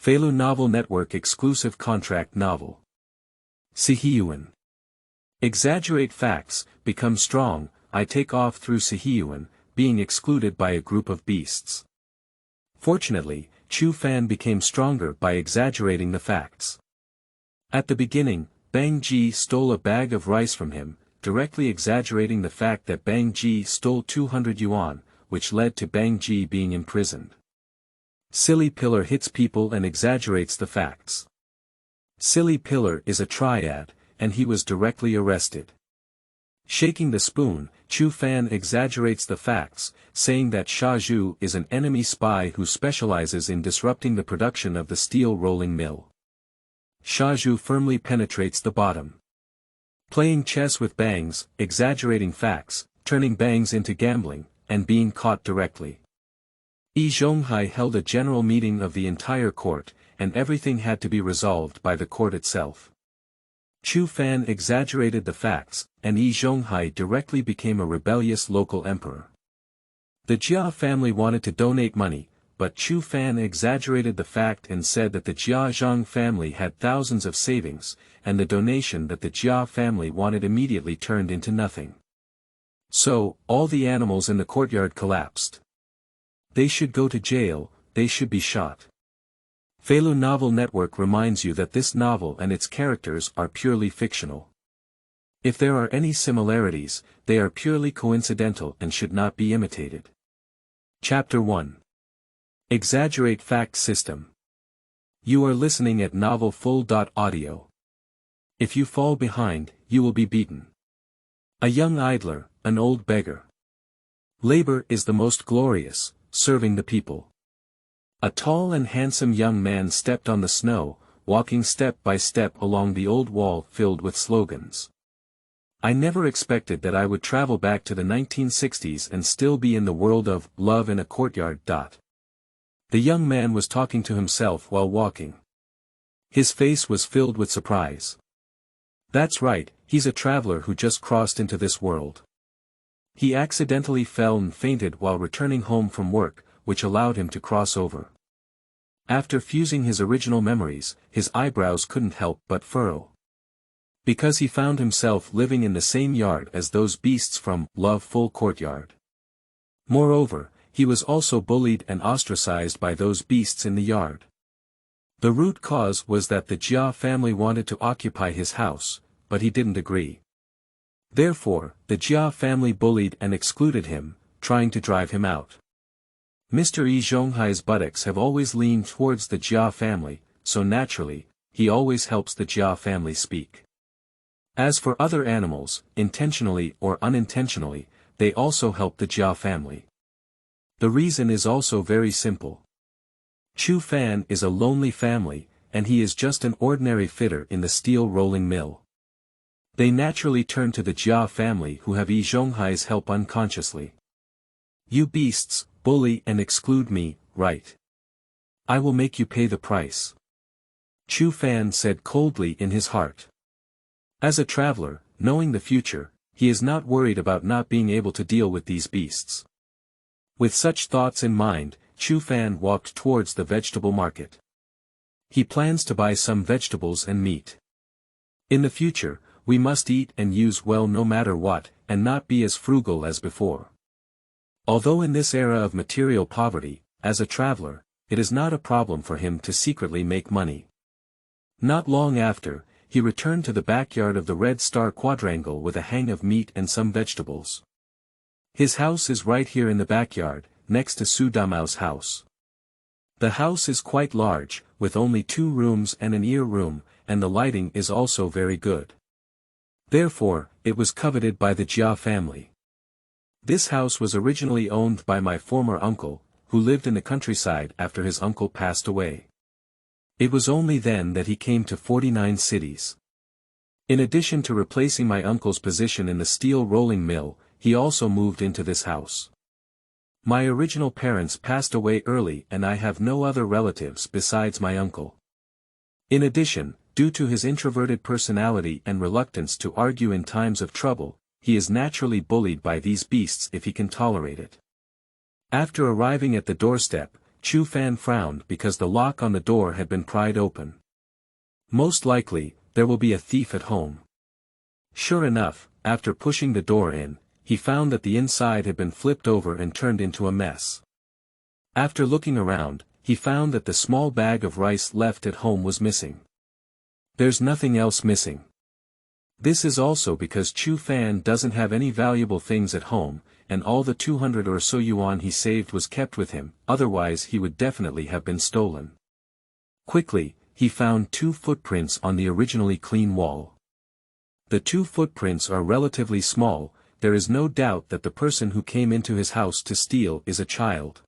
Feilu Novel Network Exclusive Contract Novel. Siheyuan. Exaggerate facts, become strong, I take off through Siheyuan, being excluded by a group of beasts. Fortunately, Chu Fan became stronger by exaggerating the facts. At the beginning, Bang Ji stole a bag of rice from him, directly exaggerating the fact that Bang Ji stole 200 yuan, which led to Bang Ji being imprisoned. Silly Pillar hits people and exaggerates the facts. Silly Pillar is a triad, and he was directly arrested. Shaking the spoon, Chu Fan exaggerates the facts, saying that Sha Zhu is an enemy spy who specializes in disrupting the production of the steel rolling mill. Sha Zhu firmly penetrates the bottom. Playing chess with bangs, exaggerating facts, turning bangs into gambling, and being caught directly. Zhonghai held a general meeting of the entire court, and everything had to be resolved by the court itself. Chu Fan exaggerated the facts, and Zhonghai directly became a rebellious local emperor. The Jia family wanted to donate money, but Chu Fan exaggerated the fact and said that the Jia Zhang family had thousands of savings, and the donation that the Jia family wanted immediately turned into nothing. So, all the animals in the courtyard collapsed. They should go to jail, they should be shot. Feilu Novel Network reminds you that this novel and its characters are purely fictional. If there are any similarities, they are purely coincidental and should not be imitated. Chapter 1. Exaggerate Fact System. You are listening at novelfull.audio. If you fall behind, you will be beaten. A young idler, an old beggar. Labor is the most glorious, serving the people. A tall and handsome young man stepped on the snow, walking step by step along the old wall filled with slogans. I never expected that I would travel back to the 1960s and still be in the world of love in a courtyard. The young man was talking to himself while walking. His face was filled with surprise. That's right, he's a traveler who just crossed into this world. He accidentally fell and fainted while returning home from work, which allowed him to cross over. After fusing his original memories, his eyebrows couldn't help but furrow. Because he found himself living in the same yard as those beasts from Love Full Courtyard. Moreover, he was also bullied and ostracized by those beasts in the yard. The root cause was that the Jia family wanted to occupy his house, but he didn't agree. Therefore, the Jia family bullied and excluded him, trying to drive him out. Mr. Zhonghai's buttocks have always leaned towards the Jia family, so naturally, he always helps the Jia family speak. As for other animals, intentionally or unintentionally, they also help the Jia family. The reason is also very simple. Chu Fan is a lonely family, and he is just an ordinary fitter in the steel rolling mill. They naturally turn to the Jia family who have Zhonghai's help unconsciously. You beasts, bully and exclude me, right? I will make you pay the price. Chu Fan said coldly in his heart. As a traveler, knowing the future, he is not worried about not being able to deal with these beasts. With such thoughts in mind, Chu Fan walked towards the vegetable market. He plans to buy some vegetables and meat. In the future, we must eat and use well no matter what, and not be as frugal as before. Although in this era of material poverty, as a traveler, it is not a problem for him to secretly make money. Not long after, he returned to the backyard of the Red Star Quadrangle with a hang of meat and some vegetables. His house is right here in the backyard, next to Su Damao's house. The house is quite large, with only 2 rooms and an ear room, and the lighting is also very good. Therefore, it was coveted by the Jia family. This house was originally owned by my former uncle, who lived in the countryside after his uncle passed away. It was only then that he came to 49 cities. In addition to replacing my uncle's position in the steel rolling mill, he also moved into this house. My original parents passed away early and I have no other relatives besides my uncle. In addition, due to his introverted personality and reluctance to argue in times of trouble, he is naturally bullied by these beasts if he can tolerate it. After arriving at the doorstep, Chu Fan frowned because the lock on the door had been pried open. Most likely, there will be a thief at home. Sure enough, after pushing the door in, he found that the inside had been flipped over and turned into a mess. After looking around, he found that the small bag of rice left at home was missing. There's nothing else missing. This is also because Chu Fan doesn't have any valuable things at home, and all the 200 or so yuan he saved was kept with him, otherwise he would definitely have been stolen. Quickly, he found 2 footprints on the originally clean wall. The 2 footprints are relatively small. There is no doubt that the person who came into his house to steal is a child.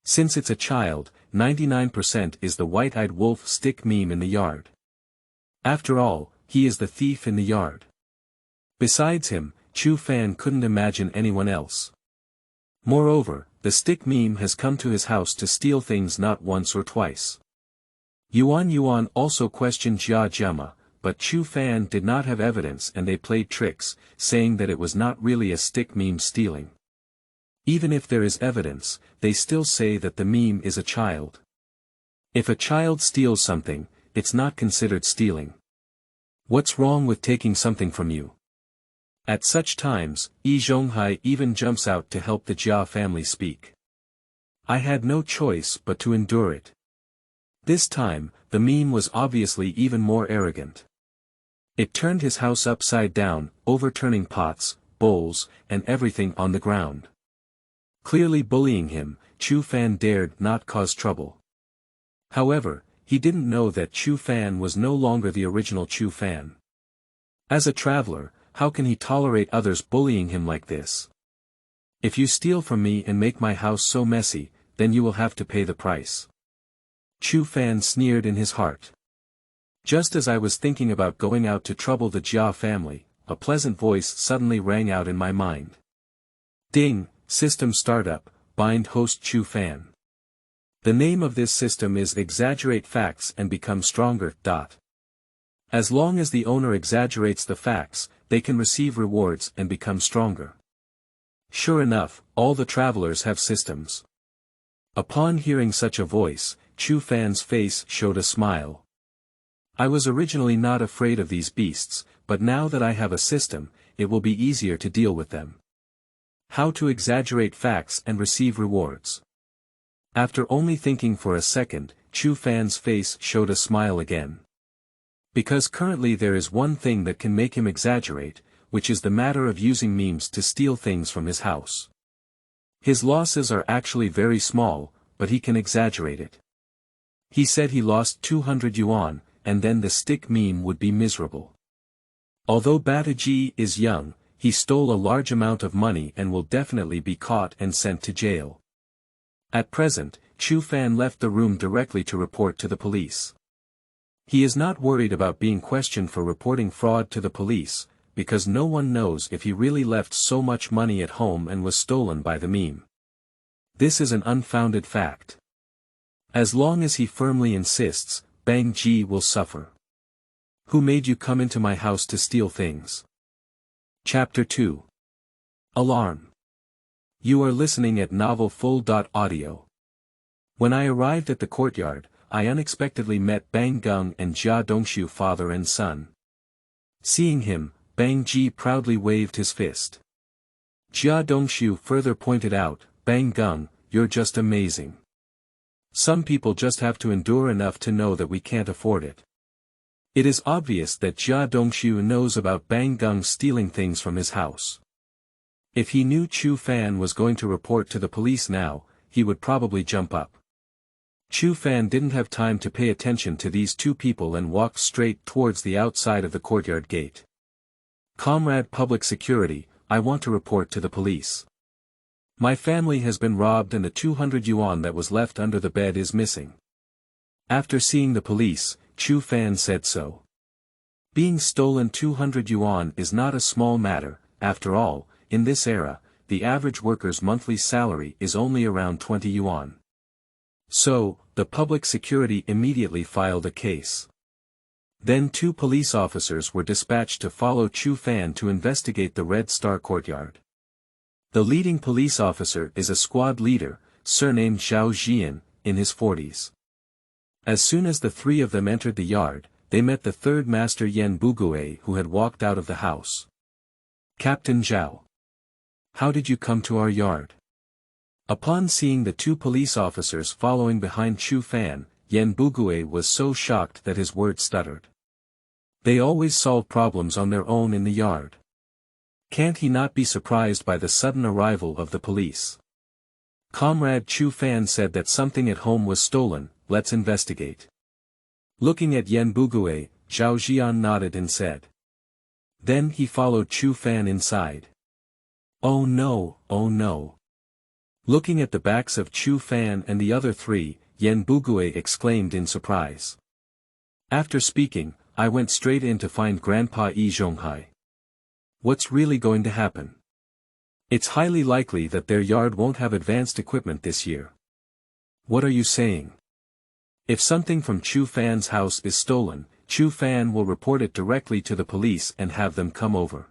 Since it's a child, 99% is the white-eyed wolf stick meme in the yard. After all, he is the thief in the yard. Besides him, Chu Fan couldn't imagine anyone else. Moreover, the stick meme has come to his house to steal things not once or twice. Yuan also questioned Jia Jema, but Chu Fan did not have evidence and they played tricks, saying that it was not really a stick meme stealing. Even if there is evidence, they still say that the meme is a child. If a child steals something, it's not considered stealing. What's wrong with taking something from you? At such times, Zhonghai even jumps out to help the Jia family speak. I had no choice but to endure it. This time, the meme was obviously even more arrogant. It turned his house upside down, overturning pots, bowls, and everything on the ground. Clearly bullying him, Chu Fan dared not cause trouble. However, he didn't know that Chu Fan was no longer the original Chu Fan. As a traveler, how can he tolerate others bullying him like this? If you steal from me and make my house so messy, then you will have to pay the price. Chu Fan sneered in his heart. Just as I was thinking about going out to trouble the Jia family, a pleasant voice suddenly rang out in my mind. Ding, system startup, bind host Chu Fan. The name of this system is Exaggerate Facts and Become Stronger. As long as the owner exaggerates the facts, they can receive rewards and become stronger. Sure enough, all the travelers have systems. Upon hearing such a voice, Chu Fan's face showed a smile. I was originally not afraid of these beasts, but now that I have a system, it will be easier to deal with them. How to exaggerate facts and receive rewards. After only thinking for a second, Chu Fan's face showed a smile again. Because currently there is one thing that can make him exaggerate, which is the matter of using memes to steal things from his house. His losses are actually very small, but he can exaggerate it. He said he lost 200 yuan, and then the stick meme would be miserable. Although Bataji is young, he stole a large amount of money and will definitely be caught and sent to jail. At present, Chu Fan left the room directly to report to the police. He is not worried about being questioned for reporting fraud to the police, because no one knows if he really left so much money at home and was stolen by the meme. This is an unfounded fact. As long as he firmly insists, Bang Ji will suffer. Who made you come into my house to steal things? Chapter 2. Alarm. You are listening at novelfull.audio. When I arrived at the courtyard, I unexpectedly met Bang Gung and Jia Dongshu father and son. Seeing him, Bang Ji proudly waved his fist. Jia Dongshu further pointed out, Bang Gung, you're just amazing. Some people just have to endure enough to know that we can't afford it. It is obvious that Jia Dongshu knows about Bang Gung stealing things from his house. If he knew Chu Fan was going to report to the police now, he would probably jump up. Chu Fan didn't have time to pay attention to these two people and walked straight towards the outside of the courtyard gate. Comrade Public Security, I want to report to the police. My family has been robbed and the 200 yuan that was left under the bed is missing. After seeing the police, Chu Fan said so. Being stolen 200 yuan is not a small matter, after all, in this era, the average worker's monthly salary is only around 20 yuan. So, the public security immediately filed a case. Then 2 police officers were dispatched to follow Chu Fan to investigate the Red Star courtyard. The leading police officer is a squad leader, surnamed Zhao Jian, in his 40s. As soon as the three of them entered the yard, they met the third master Yan Bugui who had walked out of the house. Captain Zhao. How did you come to our yard? Upon seeing the two police officers following behind Chu Fan, Yan Bugui was so shocked that his words stuttered. They always solve problems on their own in the yard. Can't he not be surprised by the sudden arrival of the police? Comrade Chu Fan said that something at home was stolen, let's investigate. Looking at Yan Bugui, Zhao Jian nodded and said. Then he followed Chu Fan inside. Oh no, oh no. Looking at the backs of Chu Fan and the other three, Yan Bugui exclaimed in surprise. After speaking, I went straight in to find Grandpa Zhonghai. What's really going to happen? It's highly likely that their yard won't have advanced equipment this year. What are you saying? If something from Chu Fan's house is stolen, Chu Fan will report it directly to the police and have them come over.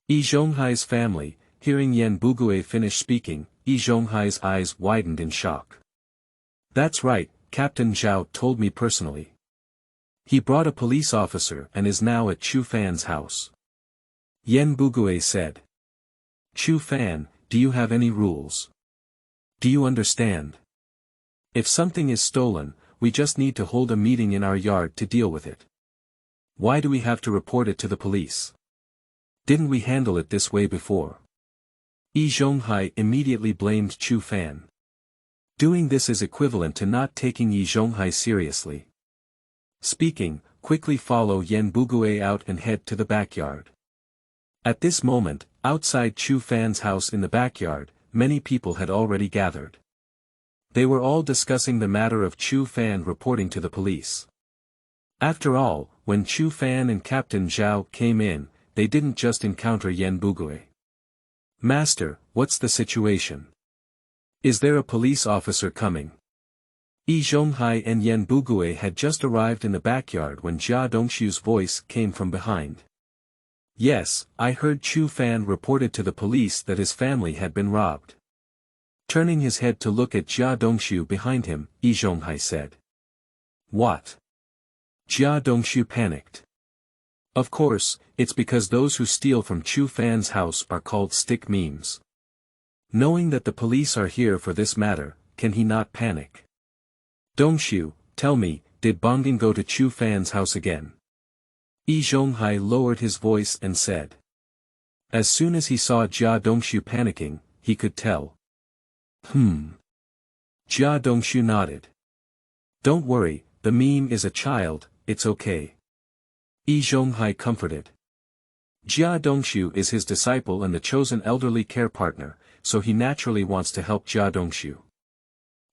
Zhonghai's family, hearing Yan Bugui finish speaking, Zhonghai's eyes widened in shock. That's right, Captain Zhao told me personally. He brought a police officer and is now at Chu Fan's house. Yan Bugui said. Chu Fan, do you have any rules? Do you understand? If something is stolen, we just need to hold a meeting in our yard to deal with it. Why do we have to report it to the police? Didn't we handle it this way before? Zhonghai immediately blamed Chu Fan. Doing this is equivalent to not taking Zhonghai seriously. Speaking, quickly follow Yan Bugui out and head to the backyard. At this moment, outside Chu Fan's house in the backyard, many people had already gathered. They were all discussing the matter of Chu Fan reporting to the police. After all, when Chu Fan and Captain Zhao came in, they didn't just encounter Yan Bugui. Master, what's the situation? Is there a police officer coming? Zhonghai and Yan Bugui had just arrived in the backyard when Jia Dongshu's voice came from behind. Yes, I heard Chu Fan reported to the police that his family had been robbed. Turning his head to look at Jia Dongshu behind him, Zhonghai said. What? Jia Dongshu panicked. Of course, it's because those who steal from Chu Fan's house are called stick memes. Knowing that the police are here for this matter, can he not panic? Dongshu, tell me, did Bonggin go to Chu Fan's house again? Zhonghai lowered his voice and said. As soon as he saw Jia Dongshu panicking, he could tell. Jia Dongshu nodded. Don't worry, the meme is a child, it's okay. Zhonghai comforted. Jia Dongshu is his disciple and the chosen elderly care partner, so he naturally wants to help Jia Dongshu.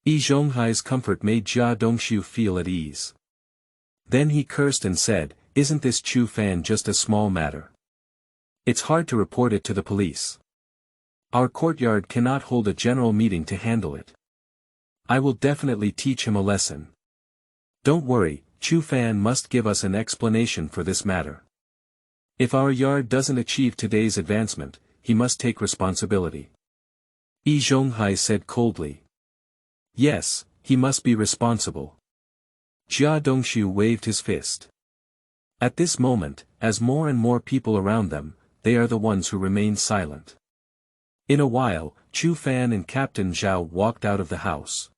Zhonghai's comfort made Jia Dongshu feel at ease. Then he cursed and said, Isn't this Chu Fan just a small matter? It's hard to report it to the police. Our courtyard cannot hold a general meeting to handle it. I will definitely teach him a lesson. Don't worry, Chu Fan must give us an explanation for this matter. If our yard doesn't achieve today's advancement, he must take responsibility. Zhonghai said coldly. Yes, he must be responsible. Jia Dongshu waved his fist. At this moment, as more and more people around them, they are the ones who remain silent. In a while, Chu Fan and Captain Zhao walked out of the house.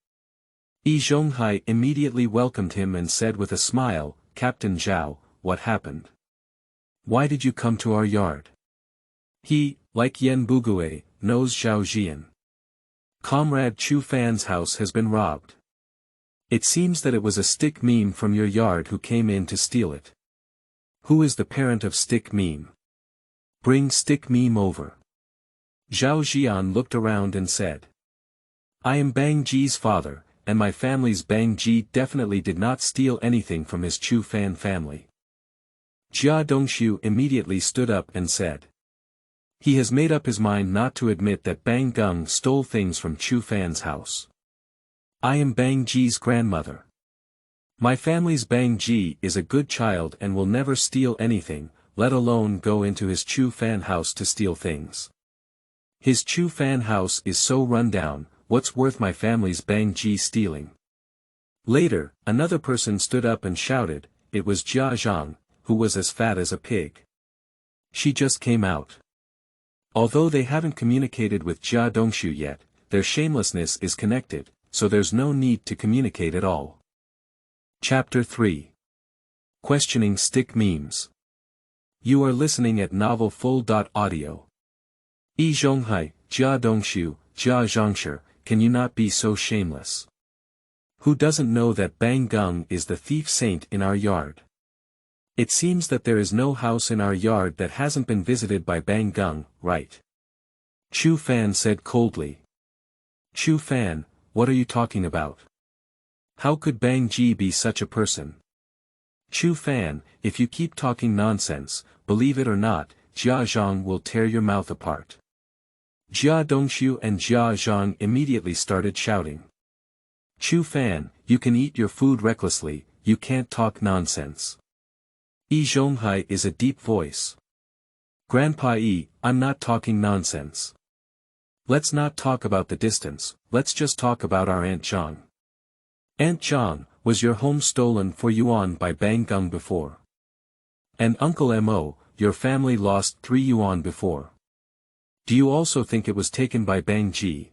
Zhonghai immediately welcomed him and said with a smile, Captain Zhao, what happened? Why did you come to our yard? He, like Yan Bugui, knows Zhao Jian. Comrade Chu Fan's house has been robbed. It seems that it was a stick meme from your yard who came in to steal it. Who is the parent of stick meme? Bring stick meme over. Zhao Jian looked around and said. I am Bang Ji's father, and my family's Bang Ji definitely did not steal anything from his Chu Fan family. Jia Dongshu immediately stood up and said. He has made up his mind not to admit that Bang Gung stole things from Chu Fan's house. I am Bang Ji's grandmother. My family's Bang Ji is a good child and will never steal anything, let alone go into his Chu Fan house to steal things. His Chu Fan house is so run down, what's worth my family's Bang Ji stealing? Later, another person stood up and shouted, it was Zhang, who was as fat as a pig. She just came out. Although they haven't communicated with Jia Dongshu yet, their shamelessness is connected, so there's no need to communicate at all. Chapter 3. Questioning Stick Memes. You are listening at Novel Full.audio. Zhonghai, Jia Dongshu, Jia Zhangshi, can you not be so shameless? Who doesn't know that Bang Gung is the thief saint in our yard? It seems that there is no house in our yard that hasn't been visited by Bang Gung, right? Chu Fan said coldly. Chu Fan, what are you talking about? How could Bang Ji be such a person? Chu Fan, if you keep talking nonsense, believe it or not, Jia Zhang will tear your mouth apart. Jia Dongshu and Jia Zhang immediately started shouting. Chu Fan, you can eat your food recklessly, you can't talk nonsense. Zhonghai is a deep voice. Grandpa I'm not talking nonsense. Let's not talk about the distance, let's just talk about our Aunt Zhang. Aunt Zhang, was your home stolen for yuan by Bang Gung before? And Uncle Mo, your family lost 3 yuan before. Do you also think it was taken by Bang Ji?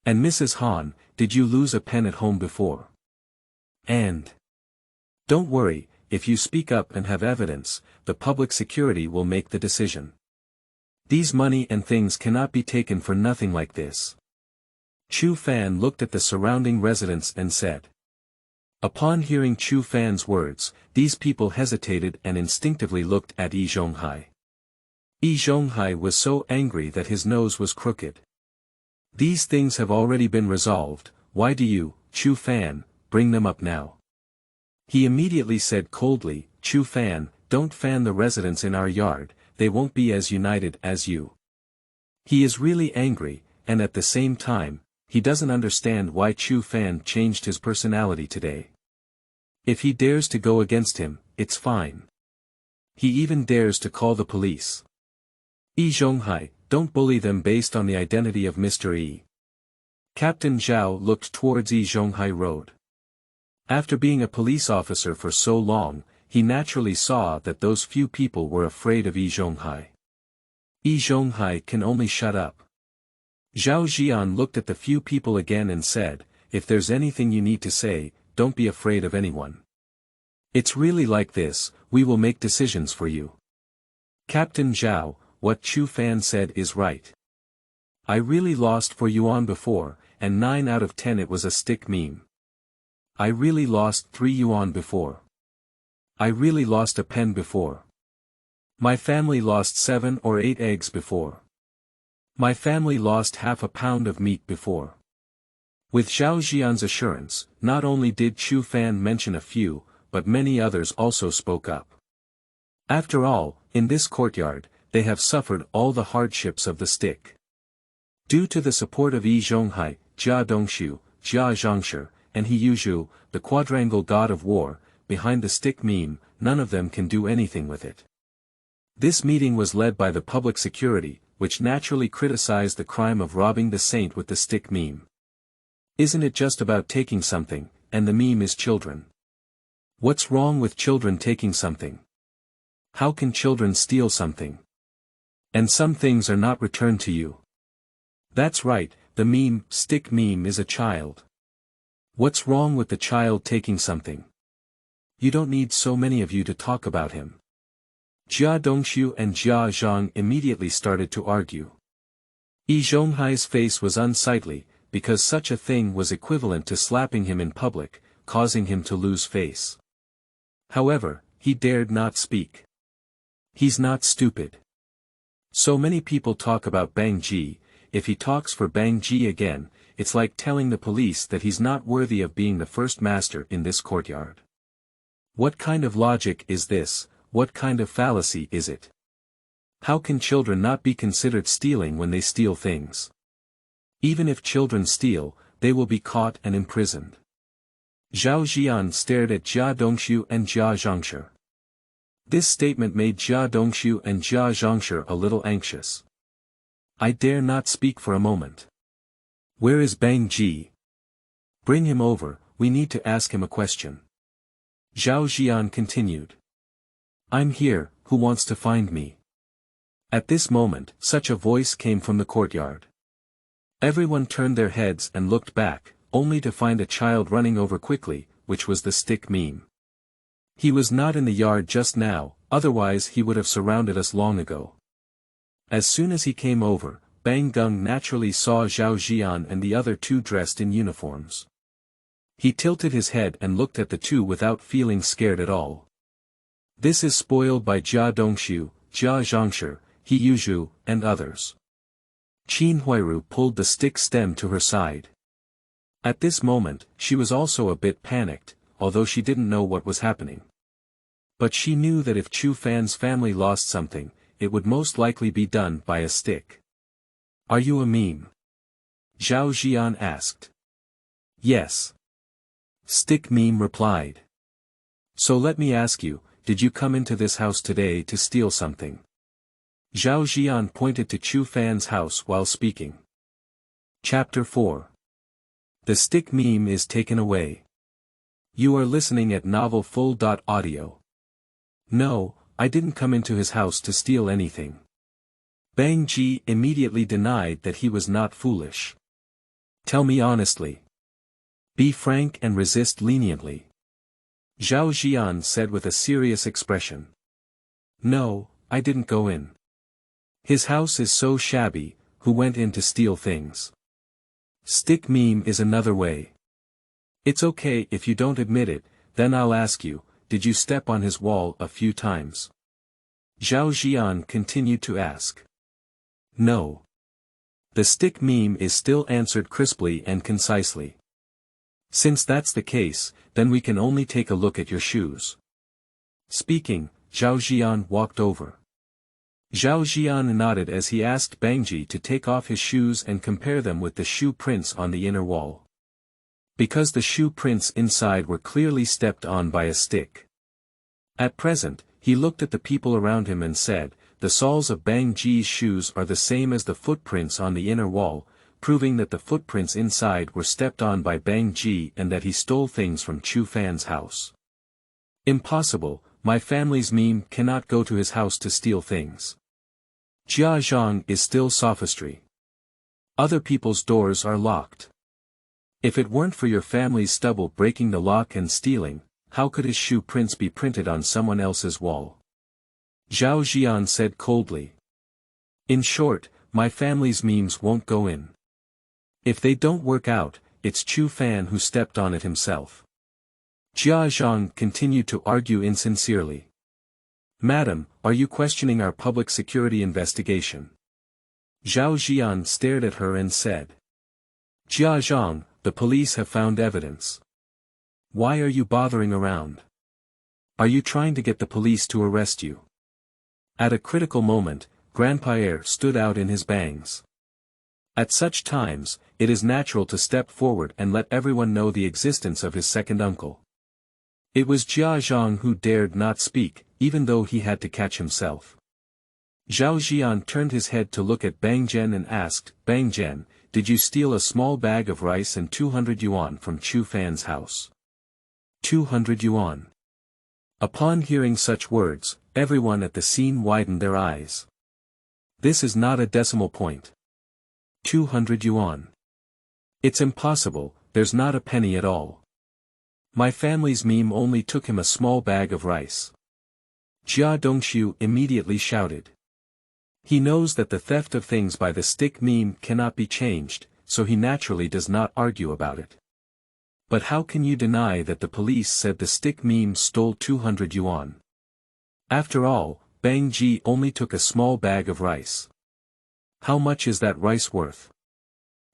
And Mrs. Han, did you lose a pen at home before? And don't worry, if you speak up and have evidence, the public security will make the decision. These money and things cannot be taken for nothing like this. Chu Fan looked at the surrounding residents and said. Upon hearing Chu Fan's words, these people hesitated and instinctively looked at Zhonghai. Zhonghai was so angry that his nose was crooked. These things have already been resolved, why do you, Chu Fan, bring them up now? He immediately said coldly, Chu Fan, don't fan the residents in our yard, they won't be as united as you. He is really angry, and at the same time, he doesn't understand why Chu Fan changed his personality today. If he dares to go against him, it's fine. He even dares to call the police. Zhonghai, don't bully them based on the identity of Mr. E. Captain Zhao looked towards Zhonghai Road. After being a police officer for so long, he naturally saw that those few people were afraid of Zhonghai. Zhonghai can only shut up. Zhao Jian looked at the few people again and said, if there's anything you need to say, don't be afraid of anyone. It's really like this, we will make decisions for you. Captain Zhao, what Chu Fan said is right. I really lost for yuan before, and 9 out of 10 it was a stick meme. I really lost 3 yuan before. I really lost a pen before. My family lost 7 or 8 eggs before. My family lost half a pound of meat before. With Zhao Jian's assurance, not only did Chu Fan mention a few, but many others also spoke up. After all, in this courtyard, they have suffered all the hardships of the stick. Due to the support of Zhonghai, Jia Dongshu, Jia Zhangshi, and He Yuzhu, the quadrangle god of war, behind the stick meme, none of them can do anything with it. This meeting was led by the public security, which naturally criticized the crime of robbing the saint with the stick meme. Isn't it just about taking something, and the meme is children? What's wrong with children taking something? How can children steal something? And some things are not returned to you. That's right, the meme, stick meme is a child. What's wrong with the child taking something? You don't need so many of you to talk about him. Jia Dongshu and Jia Zhang immediately started to argue. Zhonghai's face was unsightly, because such a thing was equivalent to slapping him in public, causing him to lose face. However, he dared not speak. He's not stupid. So many people talk about Bang Ji, if he talks for Bang Ji again, it's like telling the police that he's not worthy of being the first master in this courtyard. What kind of logic is this, what kind of fallacy is it? How can children not be considered stealing when they steal things? Even if children steal, they will be caught and imprisoned. Zhao Jian stared at Jia Dongshu and Jia Zhangshi. This statement made Jia Dongshu and Jia Zhangshi a little anxious. I dare not speak for a moment. Where is Bang Ji? Bring him over, we need to ask him a question. Zhao Jian continued. I'm here, who wants to find me? At this moment, such a voice came from the courtyard. Everyone turned their heads and looked back, only to find a child running over quickly, which was the stick meme. He was not in the yard just now, otherwise he would have surrounded us long ago. As soon as he came over, Bang Gung naturally saw Zhao Jian and the other two dressed in uniforms. He tilted his head and looked at the two without feeling scared at all. This is spoiled by Jia Dongxiu, Jia Zhangshi, He Yuzhu, and others. Qin Huiru pulled the stick stem to her side. At this moment, she was also a bit panicked, although she didn't know what was happening. But she knew that if Chu Fan's family lost something, it would most likely be done by a stick. Are you a meme? Zhao Jian asked. Yes. Stick meme replied. So let me ask you, did you come into this house today to steal something? Zhao Jian pointed to Chu Fan's house while speaking. Chapter 4. The stick meme is taken away. You are listening at Novel Full.audio. No, I didn't come into his house to steal anything. Bang Ji immediately denied that he was not foolish. Tell me honestly. Be frank and resist leniently. Zhao Jian said with a serious expression. No, I didn't go in. His house is so shabby, who went in to steal things? Stick meme is another way. It's okay if you don't admit it, then I'll ask you, did you step on his wall a few times? Zhao Jian continued to ask. No. The stick meme is still answered crisply and concisely. Since that's the case, then we can only take a look at your shoes. Speaking, Zhao Jian walked over. Zhao Jian nodded as he asked Bangji to take off his shoes and compare them with the shoe prints on the inner wall. Because the shoe prints inside were clearly stepped on by a stick. At present, he looked at the people around him and said, the soles of Bangji's shoes are the same as the footprints on the inner wall, proving that the footprints inside were stepped on by Bangji and that he stole things from Chu Fan's house. Impossible, my family's meme cannot go to his house to steal things. Jia Zhang is still sophistry. Other people's doors are locked. If it weren't for your family's stubble breaking the lock and stealing, how could his shoe prints be printed on someone else's wall? Zhao Jian said coldly. In short, my family's memes won't go in. If they don't work out, it's Chu Fan who stepped on it himself. Jia Zhang continued to argue insincerely. Madam, are you questioning our public security investigation? Zhao Jian stared at her and said. Jia Zhang, the police have found evidence. Why are you bothering around? Are you trying to get the police to arrest you? At a critical moment, Grandpierre stood out in his bangs. At such times, it is natural to step forward and let everyone know the existence of his second uncle. It was Jia Zhang who dared not speak, even though he had to catch himself. Zhao Jian turned his head to look at Bang Zhen and asked, Bang Zhen, did you steal a small bag of rice and 200 yuan from Chu Fan's house? 200 yuan. Upon hearing such words, everyone at the scene widened their eyes. This is not a decimal point. 200 yuan. It's impossible, there's not a penny at all. My family's meme only took him a small bag of rice. Jia Dongxiu immediately shouted. He knows that the theft of things by the stick meme cannot be changed, so he naturally does not argue about it. But how can you deny that the police said the stick meme stole 200 yuan? After all, Bang Ji only took a small bag of rice. How much is that rice worth?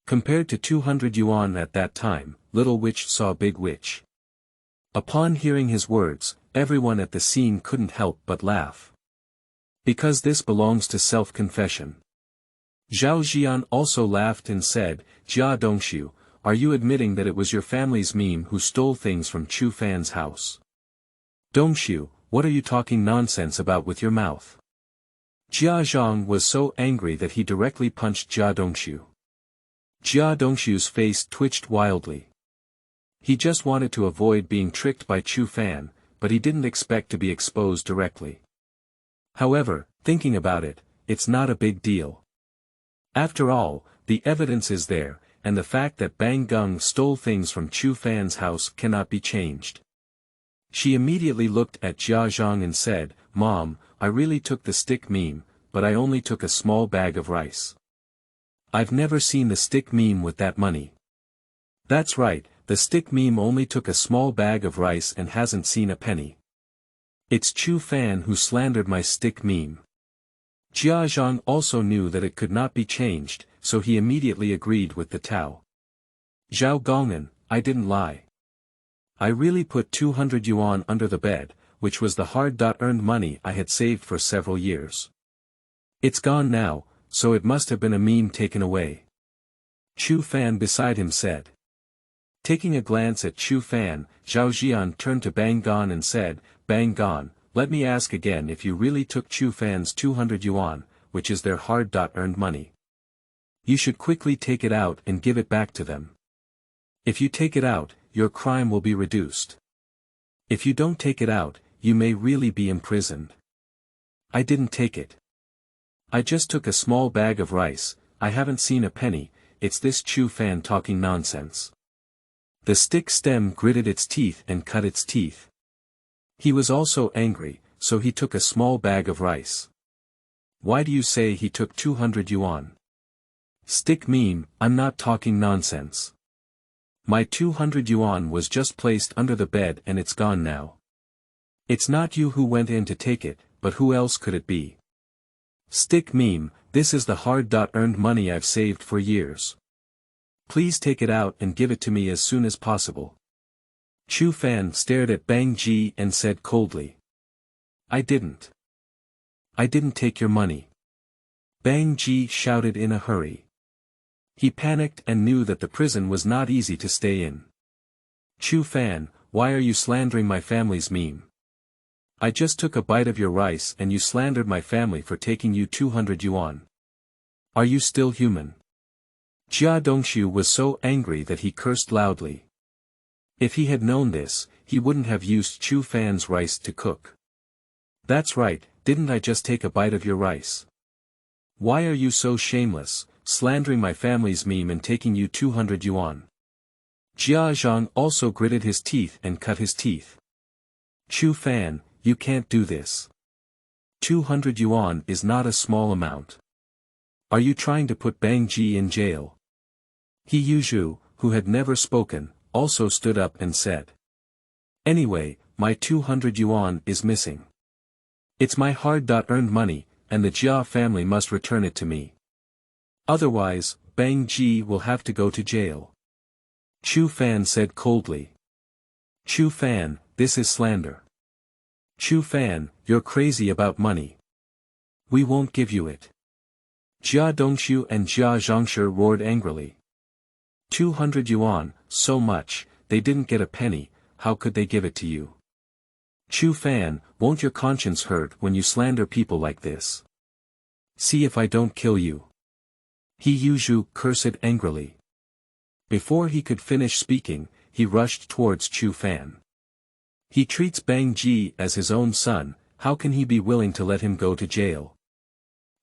Compared to 200 yuan at that time, little witch saw big witch. Upon hearing his words, everyone at the scene couldn't help but laugh. Because this belongs to self-confession. Zhao Jian also laughed and said, Jia Dongxiu, are you admitting that it was your family's meme who stole things from Chu Fan's house? Dongxiu, what are you talking nonsense about with your mouth? Jia Zhang was so angry that he directly punched Jia Dongxiu. Jia Dongshu's face twitched wildly. He just wanted to avoid being tricked by Chu Fan, but he didn't expect to be exposed directly. However, thinking about it, it's not a big deal. After all, the evidence is there, and the fact that Bang Gung stole things from Chu Fan's house cannot be changed. She immediately looked at Jia Zhang and said, "Mom, I really took the stick meme, but I only took a small bag of rice. I've never seen the stick meme with that money." "That's right, the stick meme only took a small bag of rice and hasn't seen a penny. It's Chu Fan who slandered my stick meme." Jia Zhang also knew that it could not be changed, so he immediately agreed with the Tao. "Zhao Gongan, I didn't lie. I really put 200 yuan under the bed, which was the hard-earned money I had saved for several years. It's gone now, so it must have been a meme taken away." Chu Fan beside him said. Taking a glance at Chu Fan, Zhao Jian turned to Bang Gon and said, "Bang Gon, let me ask again if you really took Chu Fan's 200 yuan, which is their hard-earned money. You should quickly take it out and give it back to them. If you take it out, your crime will be reduced. If you don't take it out, you may really be imprisoned." "I didn't take it. I just took a small bag of rice, I haven't seen a penny, it's this Chu Fan talking nonsense." The stick stem gritted its teeth and cut its teeth. He was also angry, so he took a small bag of rice. "Why do you say he took 200 yuan? Stick meme, I'm not talking nonsense. My 200 yuan was just placed under the bed and it's gone now. It's not you who went in to take it, but who else could it be? Stick meme, this is the hard-earned money I've saved for years. Please take it out and give it to me as soon as possible." Chu Fan stared at Bang Ji and said coldly. I didn't take your money." Bang Ji shouted in a hurry. He panicked and knew that the prison was not easy to stay in. "Chu Fan, why are you slandering my family's meme? I just took a bite of your rice and you slandered my family for taking you 200 yuan. Are you still human?" Jia Dongshu was so angry that he cursed loudly. If he had known this, he wouldn't have used Chu Fan's rice to cook. "That's right, didn't I just take a bite of your rice? Why are you so shameless, slandering my family's meme and taking you 200 yuan? Jia Zhang also gritted his teeth and cut his teeth. "Chu Fan, you can't do this. 200 yuan is not a small amount. Are you trying to put Bang Ji in jail?" He Yuzhu, who had never spoken, also stood up and said. "Anyway, my 200 yuan is missing. It's my hard-earned money, and the Jia family must return it to me. Otherwise, Bang Ji will have to go to jail." Chu Fan said coldly. "Chu Fan, this is slander. Chu Fan, you're crazy about money. We won't give you it." Jia Dongshu and Jia Zhangshi roared angrily. 200 yuan, so much, they didn't get a penny, how could they give it to you? Chu Fan, won't your conscience hurt when you slander people like this? See if I don't kill you. He Yuzhu cursed angrily. Before he could finish speaking, he rushed towards Chu Fan. He treats Bang Ji as his own son, how can he be willing to let him go to jail?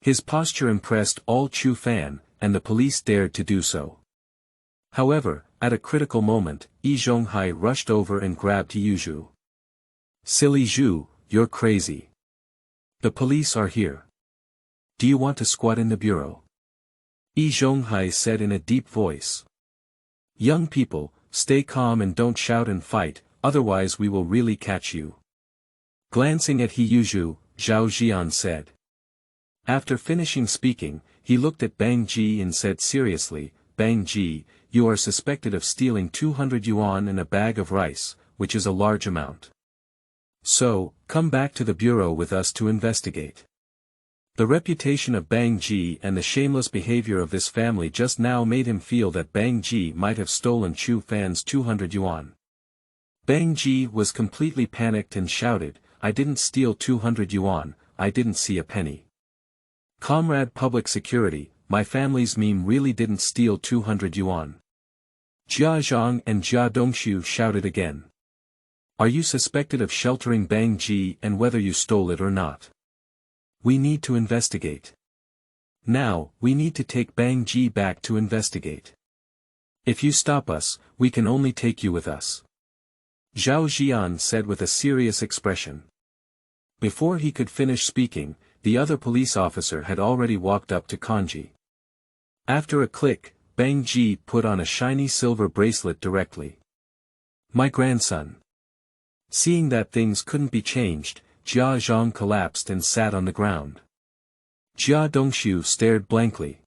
His posture impressed all Chu Fan, and the police dared to do so. However, at a critical moment, Zhonghai rushed over and grabbed Yuzhu. "Silly Zhu, you're crazy. The police are here. Do you want to squat in the bureau?" Zhonghai said in a deep voice. "Young people, stay calm and don't shout and fight, otherwise we will really catch you." Glancing at Yuzhu, Zhao Jian said. After finishing speaking, he looked at Bang Ji and said seriously, "Bang Ji, you are suspected of stealing 200 yuan and a bag of rice, which is a large amount. So, come back to the bureau with us to investigate." The reputation of Bang Ji and the shameless behavior of this family just now made him feel that Bang Ji might have stolen Chu Fan's 200 yuan. Bang Ji was completely panicked and shouted, "I didn't steal 200 yuan, I didn't see a penny. Comrade Public Security, my family's meme really didn't steal 200 yuan. Jia Zhang and Jia Dongxiu shouted again. Are you suspected of sheltering Bang Ji and whether you stole it or not? We need to investigate. Now, we need to take Bang Ji back to investigate. If you stop us, we can only take you with us. Zhao Jian said with a serious expression. Before he could finish speaking, the other police officer had already walked up to Kanji. After a click, Bang Ji put on a shiny silver bracelet directly. My grandson. Seeing that things couldn't be changed, Jia Zhang collapsed and sat on the ground. Jia Dongxiu stared blankly.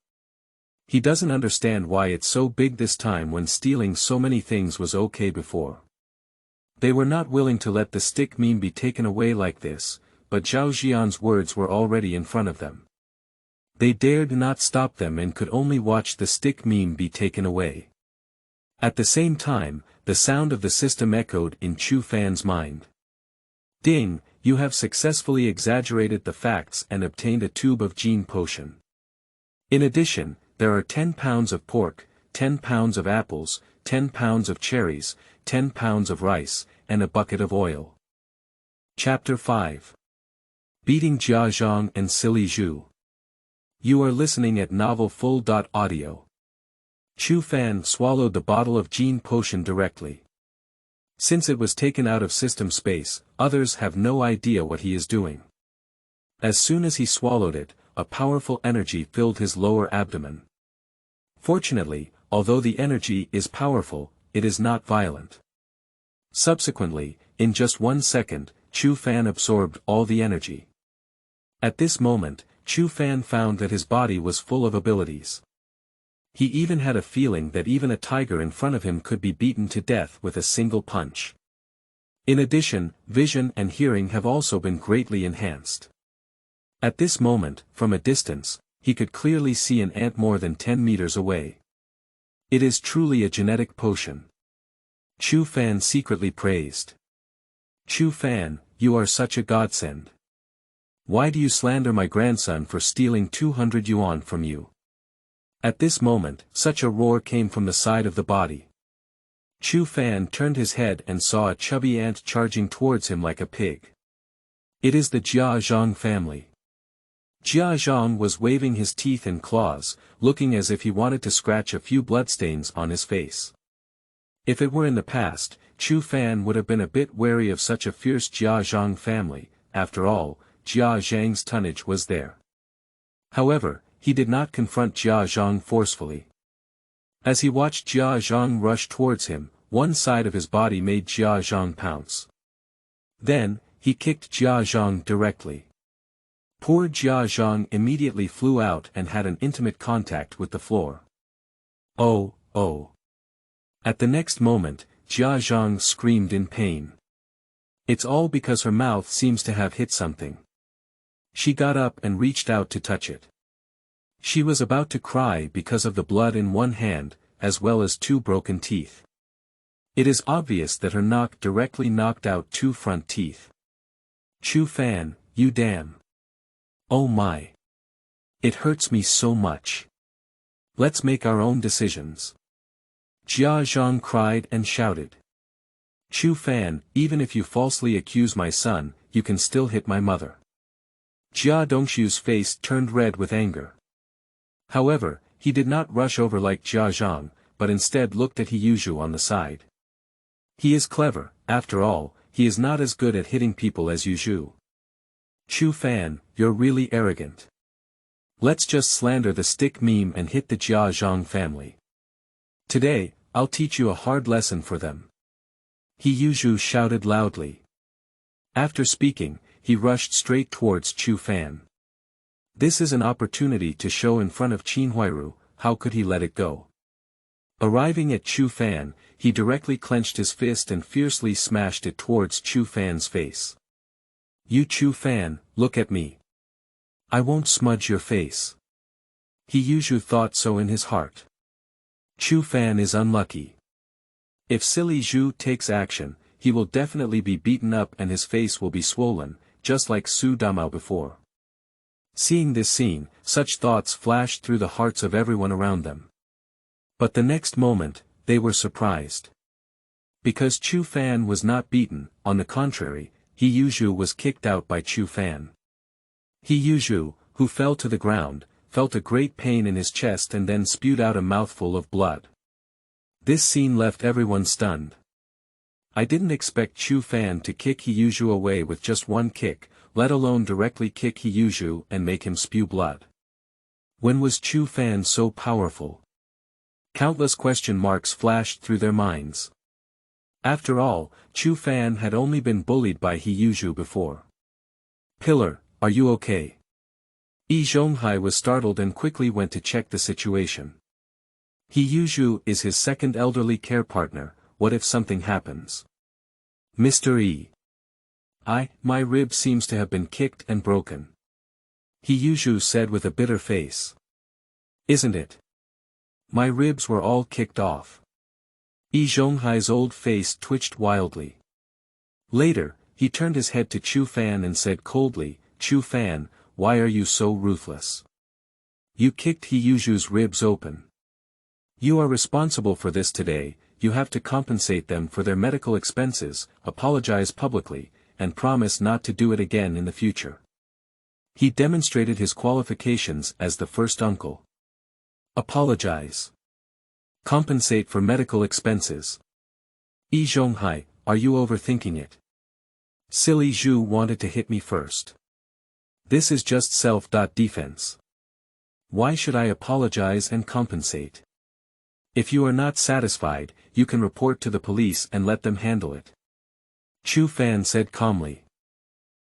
He doesn't understand why it's so big this time when stealing so many things was okay before. They were not willing to let the stick meme be taken away like this, but Zhao Jian's words were already in front of them. They dared not stop them and could only watch the stick meme be taken away. At the same time, the sound of the system echoed in Chu Fan's mind. Ding, you have successfully exaggerated the facts and obtained a tube of gene potion. In addition, there are 10 pounds of pork, 10 pounds of apples, 10 pounds of cherries, 10 pounds of rice, and a bucket of oil. Chapter 5. Beating Jia Zhang and Silly Zhu. You are listening at novelfull.audio. Chu Fan swallowed the bottle of gene potion directly. Since it was taken out of system space, others have no idea what he is doing. As soon as he swallowed it, a powerful energy filled his lower abdomen. Fortunately, although the energy is powerful, it is not violent. Subsequently, in just 1 second, Chu Fan absorbed all the energy. At this moment, Chu Fan found that his body was full of abilities. He even had a feeling that even a tiger in front of him could be beaten to death with a single punch. In addition, vision and hearing have also been greatly enhanced. At this moment, from a distance, he could clearly see an ant more than 10 meters away. It is truly a genetic potion. Chu Fan secretly praised. Chu Fan, you are such a godsend. Why do you slander my grandson for stealing 200 yuan from you? At this moment, such a roar came from the side of the body. Chu Fan turned his head and saw a chubby ant charging towards him like a pig. It is the Jia Zhang family. Jia Zhang was waving his teeth and claws, looking as if he wanted to scratch a few bloodstains on his face. If it were in the past, Chu Fan would have been a bit wary of such a fierce Jia Zhang family. After all, Jia Zhang's tonnage was there. However, he did not confront Jia Zhang forcefully. As he watched Jia Zhang rush towards him, one side of his body made Jia Zhang pounce. Then, he kicked Jia Zhang directly. Poor Jia Zhang immediately flew out and had an intimate contact with the floor. Oh, oh. At the next moment, Jia Zhang screamed in pain. It's all because her mouth seems to have hit something. She got up and reached out to touch it. She was about to cry because of the blood in one hand, as well as 2 broken teeth. It is obvious that her knock directly knocked out 2 front teeth. Chu Fan, you damn. Oh my. It hurts me so much. Let's make our own decisions. Jia Zhang cried and shouted. Chu Fan, even if you falsely accuse my son, you can still hit my mother. Jia Dongxiu's face turned red with anger. However, he did not rush over like Jia Zhang, but instead looked at Heyuzhu on the side. He is clever, after all, he is not as good at hitting people as Yuzhu. Chu Fan, you're really arrogant. Let's just slander the stick meme and hit the Jia Zhang family. Today, I'll teach you a hard lesson for them. Heyuzhu shouted loudly. After speaking, he rushed straight towards Chu Fan. This is an opportunity to show in front of Qinhuairu, how could he let it go? Arriving at Chu Fan, he directly clenched his fist and fiercely smashed it towards Chu Fan's face. You Chu Fan, look at me. I won't smudge your face. Heyuzhu thought so in his heart. Chu Fan is unlucky. If Silly Zhu takes action, he will definitely be beaten up and his face will be swollen, just like Su Damao before. Seeing this scene, such thoughts flashed through the hearts of everyone around them. But the next moment, they were surprised. Because Chu Fan was not beaten, on the contrary, He Yuzhu was kicked out by Chu Fan. He Yuzhu, who fell to the ground, felt a great pain in his chest and then spewed out a mouthful of blood. This scene left everyone stunned. I didn't expect Chu Fan to kick He Yuzhu away with just one kick, let alone directly kick He Yuzhu and make him spew blood. When was Chu Fan so powerful? Countless question marks flashed through their minds. After all, Chu Fan had only been bullied by He Yuzhu before. Pillar, are you okay? Zhonghai was startled and quickly went to check the situation. He Yuzhu is his second elderly care partner, what if something happens? Mr. E. My rib seems to have been kicked and broken. He Yuzhu said with a bitter face. Isn't it? My ribs were all kicked off. Zhonghai's old face twitched wildly. Later, he turned his head to Chu Fan and said coldly, Chu Fan, why are you so ruthless? You kicked He Yuzhu's ribs open. You are responsible for this today, you have to compensate them for their medical expenses, apologize publicly, and promise not to do it again in the future. He demonstrated his qualifications as the first uncle. Apologize. Compensate for medical expenses. Zhonghai, are you overthinking it? Silly Zhu wanted to hit me first. This is just self-defense. Why should I apologize and compensate? If you are not satisfied, you can report to the police and let them handle it. Chu Fan said calmly.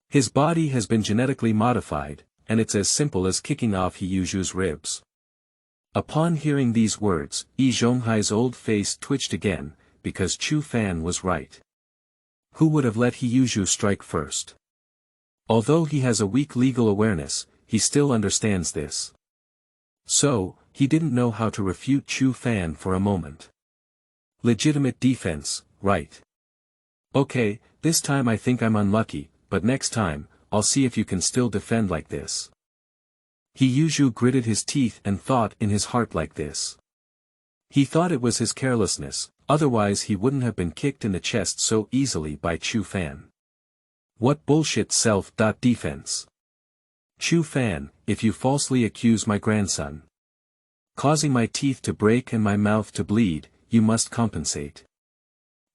His body has been genetically modified, and it's as simple as kicking off He Yuzhu's ribs. Upon hearing these words, Zhonghai's old face twitched again, because Chu Fan was right. Who would have let He Yuzhu strike first? Although he has a weak legal awareness, he still understands this. So, he didn't know how to refute Chu Fan for a moment. Legitimate defense, right? Okay, this time I think I'm unlucky, but next time, I'll see if you can still defend like this. He Yuzhu gritted his teeth and thought in his heart like this. He thought it was his carelessness, otherwise he wouldn't have been kicked in the chest so easily by Chu Fan. What bullshit self-defense. Chu Fan, if you falsely accuse my grandson, causing my teeth to break and my mouth to bleed, you must compensate.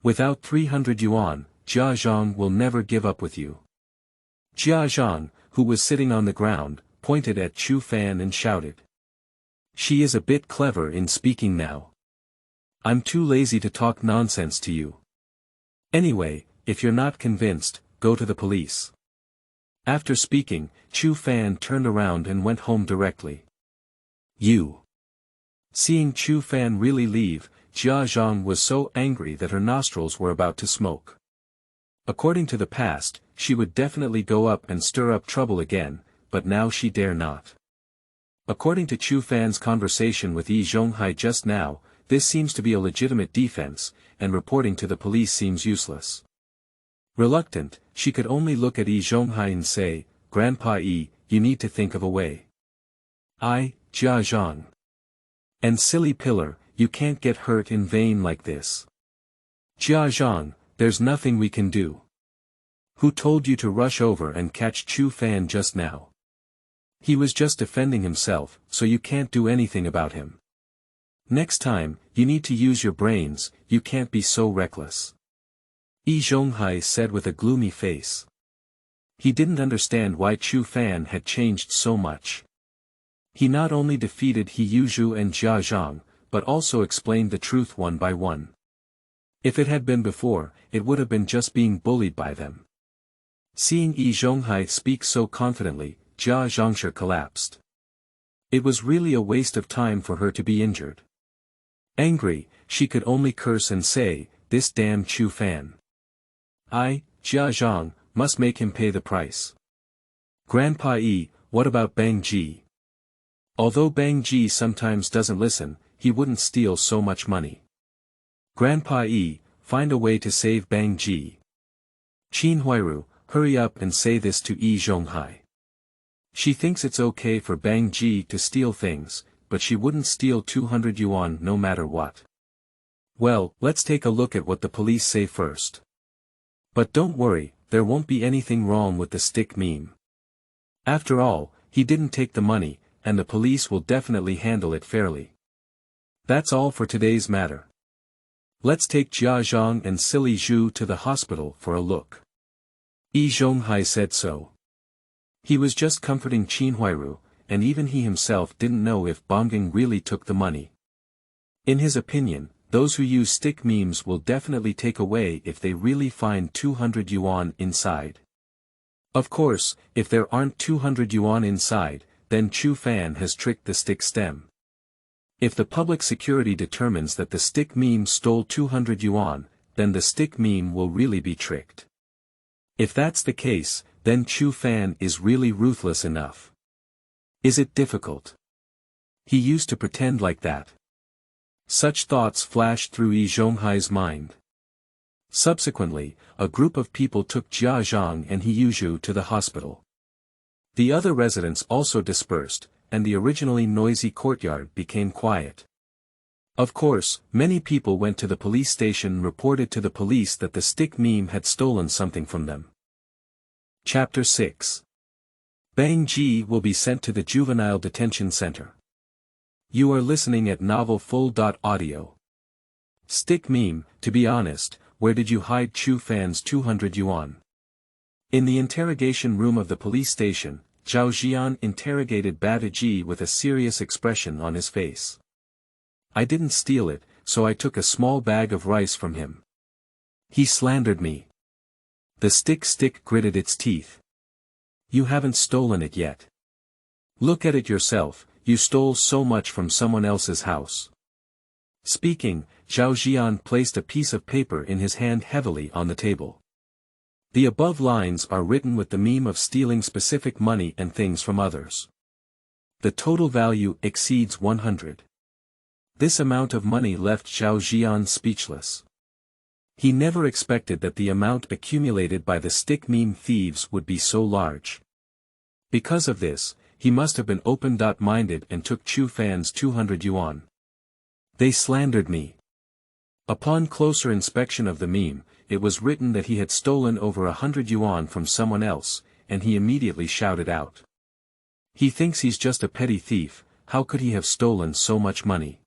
Without 300 yuan, Zhang will never give up with you. Zhang, who was sitting on the ground, pointed at Chu Fan and shouted. She is a bit clever in speaking now. I'm too lazy to talk nonsense to you. Anyway, if you're not convinced, go to the police. After speaking, Chu Fan turned around and went home directly. You. Seeing Chu Fan really leave, Zhang was so angry that her nostrils were about to smoke. According to the past, she would definitely go up and stir up trouble again, but now she dare not. According to Chu Fan's conversation with Zhonghai just now, this seems to be a legitimate defense, and reporting to the police seems useless. Reluctant, she could only look at Zhonghai and say, Grandpa you need to think of a way. Zhang. And silly pillar, you can't get hurt in vain like this. Zhang, there's nothing we can do. Who told you to rush over and catch Chu Fan just now? He was just defending himself, so you can't do anything about him. Next time, you need to use your brains, you can't be so reckless. Zhonghai said with a gloomy face. He didn't understand why Chu Fan had changed so much. He not only defeated He Yuzhu and Zhang, but also explained the truth one by one. If it had been before, it would have been just being bullied by them. Seeing Zhonghai speak so confidently, Zhang collapsed. It was really a waste of time for her to be injured. Angry, she could only curse and say, this damn Chu Fan. Zhang, must make him pay the price. Grandpa what about Bang Ji? Although Bang Ji sometimes doesn't listen, he wouldn't steal so much money. Grandpa find a way to save Bang Ji. Qin Huiru, hurry up and say this to Zhonghai. She thinks it's okay for Bang Ji to steal things, but she wouldn't steal 200 yuan no matter what. Well, let's take a look at what the police say first. But don't worry, there won't be anything wrong with the stick meme. After all, he didn't take the money, and the police will definitely handle it fairly. That's all for today's matter. Let's take Jia Zhang and Silly Zhu to the hospital for a look. Zhonghai said so. He was just comforting Qinhuairu, and even he himself didn't know if Bongging really took the money. In his opinion, those who use stick memes will definitely take away if they really find 200 yuan inside. Of course, if there aren't 200 yuan inside, then Chu Fan has tricked the stick stem. If the public security determines that the stick meme stole 200 yuan, then the stick meme will really be tricked. If that's the case, then Chu Fan is really ruthless enough. Is it difficult? He used to pretend like that. Such thoughts flashed through Zhonghai's mind. Subsequently, a group of people took Jia Zhang and Heyuzhu to the hospital. The other residents also dispersed, and the originally noisy courtyard became quiet. Of course, many people went to the police station and reported to the police that the stick meme had stolen something from them. Chapter 6. Bang Ji will be sent to the Juvenile Detention Center. You are listening at novelfull.audio. Stick meme, to be honest, where did you hide Chu Fan's 200 yuan? In the interrogation room of the police station, Zhao Jian interrogated Bata Ji with a serious expression on his face. I didn't steal it, so I took a small bag of rice from him. He slandered me. The stick gritted its teeth. You haven't stolen it yet. Look at it yourself, you stole so much from someone else's house. Speaking, Zhao Jian placed a piece of paper in his hand heavily on the table. The above lines are written with the meme of stealing specific money and things from others. The total value exceeds 100. This amount of money left Zhao Jian speechless. He never expected that the amount accumulated by the stick meme thieves would be so large. Because of this, he must have been open-minded and took Chu Fan's 200 yuan. They slandered me. Upon closer inspection of the meme, it was written that he had stolen over 100 yuan from someone else, and he immediately shouted out. He thinks he's just a petty thief, how could he have stolen so much money?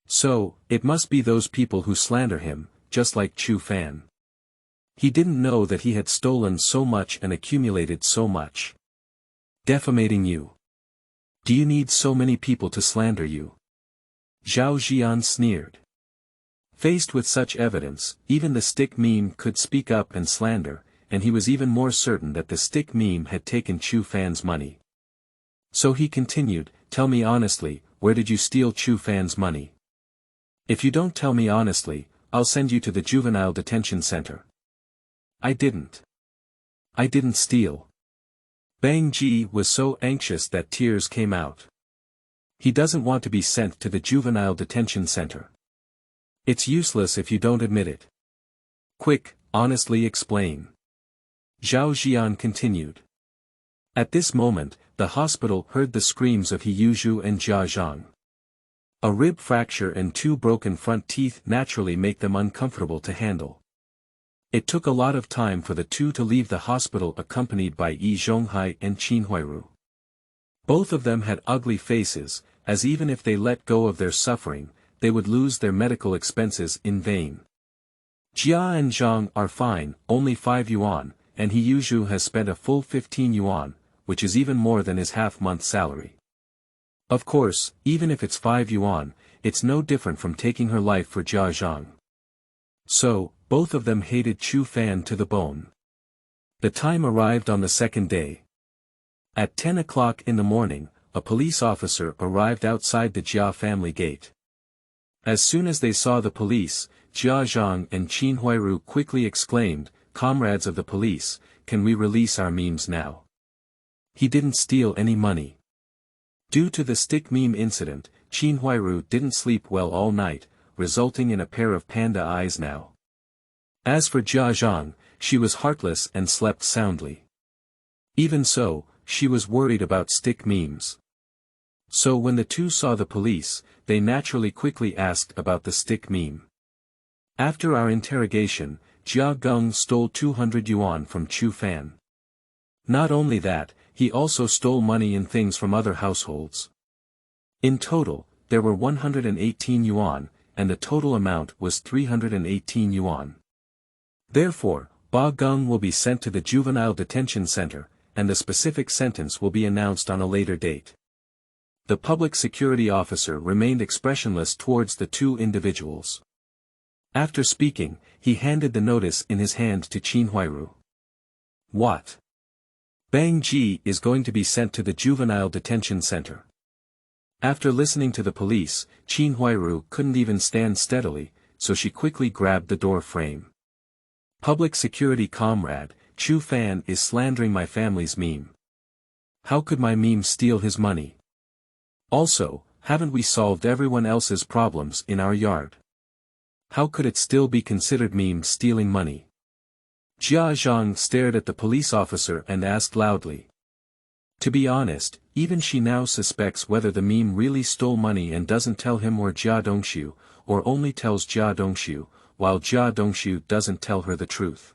So, it must be those people who slander him, just like Chu Fan. He didn't know that he had stolen so much and accumulated so much. Defamating you. Do you need so many people to slander you? Zhao Jian sneered. Faced with such evidence, even the stick meme could speak up and slander, and he was even more certain that the stick meme had taken Chu Fan's money. So he continued, tell me honestly, where did you steal Chu Fan's money? If you don't tell me honestly, I'll send you to the Juvenile Detention Center. I didn't steal. Bang Ji was so anxious that tears came out. He doesn't want to be sent to the Juvenile Detention Center. It's useless if you don't admit it. Quick, honestly explain. Zhao Jian continued. At this moment, the hospital heard the screams of Heyuzhu and Jia Zhang. A rib fracture and 2 broken front teeth naturally make them uncomfortable to handle. It took a lot of time for the two to leave the hospital accompanied by Zhonghai and Qinhuairu. Both of them had ugly faces, as even if they let go of their suffering, they would lose their medical expenses in vain. Jia and Zhang are fine, only 5 yuan, and Heyuzhu has spent a full 15 yuan, which is even more than his half-month salary. Of course, even if it's 5 yuan, it's no different from taking her life for Jia Zhang. So, both of them hated Chu Fan to the bone. The time arrived on the second day. At 10 o'clock in the morning, a police officer arrived outside the Jia family gate. As soon as they saw the police, Jia Zhang and Qinhuairu quickly exclaimed, "Comrades of the police, can we release our memes now? He didn't steal any money." Due to the stick meme incident, Qinhuairu didn't sleep well all night, resulting in a pair of panda eyes now. As for Jia Zhang, she was heartless and slept soundly. Even so, she was worried about stick memes. So when the two saw the police, they naturally quickly asked about the stick meme. After our interrogation, Jia Geng stole 200 yuan from Chu Fan. Not only that, he also stole money and things from other households. In total, there were 118 yuan, and the total amount was 318 yuan. Therefore, Ba Geng will be sent to the Juvenile Detention Center, and the specific sentence will be announced on a later date. The public security officer remained expressionless towards the two individuals. After speaking, he handed the notice in his hand to Qin Huairu. What? Bang Ji is going to be sent to the Juvenile Detention Center. After listening to the police, Qin Huairu couldn't even stand steadily, so she quickly grabbed the door frame. Public security comrade, Chu Fan is slandering my family's meme. How could my meme steal his money? Also, haven't we solved everyone else's problems in our yard? How could it still be considered meme stealing money? Jia Zhang stared at the police officer and asked loudly. To be honest, even she now suspects whether the meme really stole money and doesn't tell him or Jia Dongxiu, or only tells Jia Dongxiu, while Jia Dongxiu doesn't tell her the truth.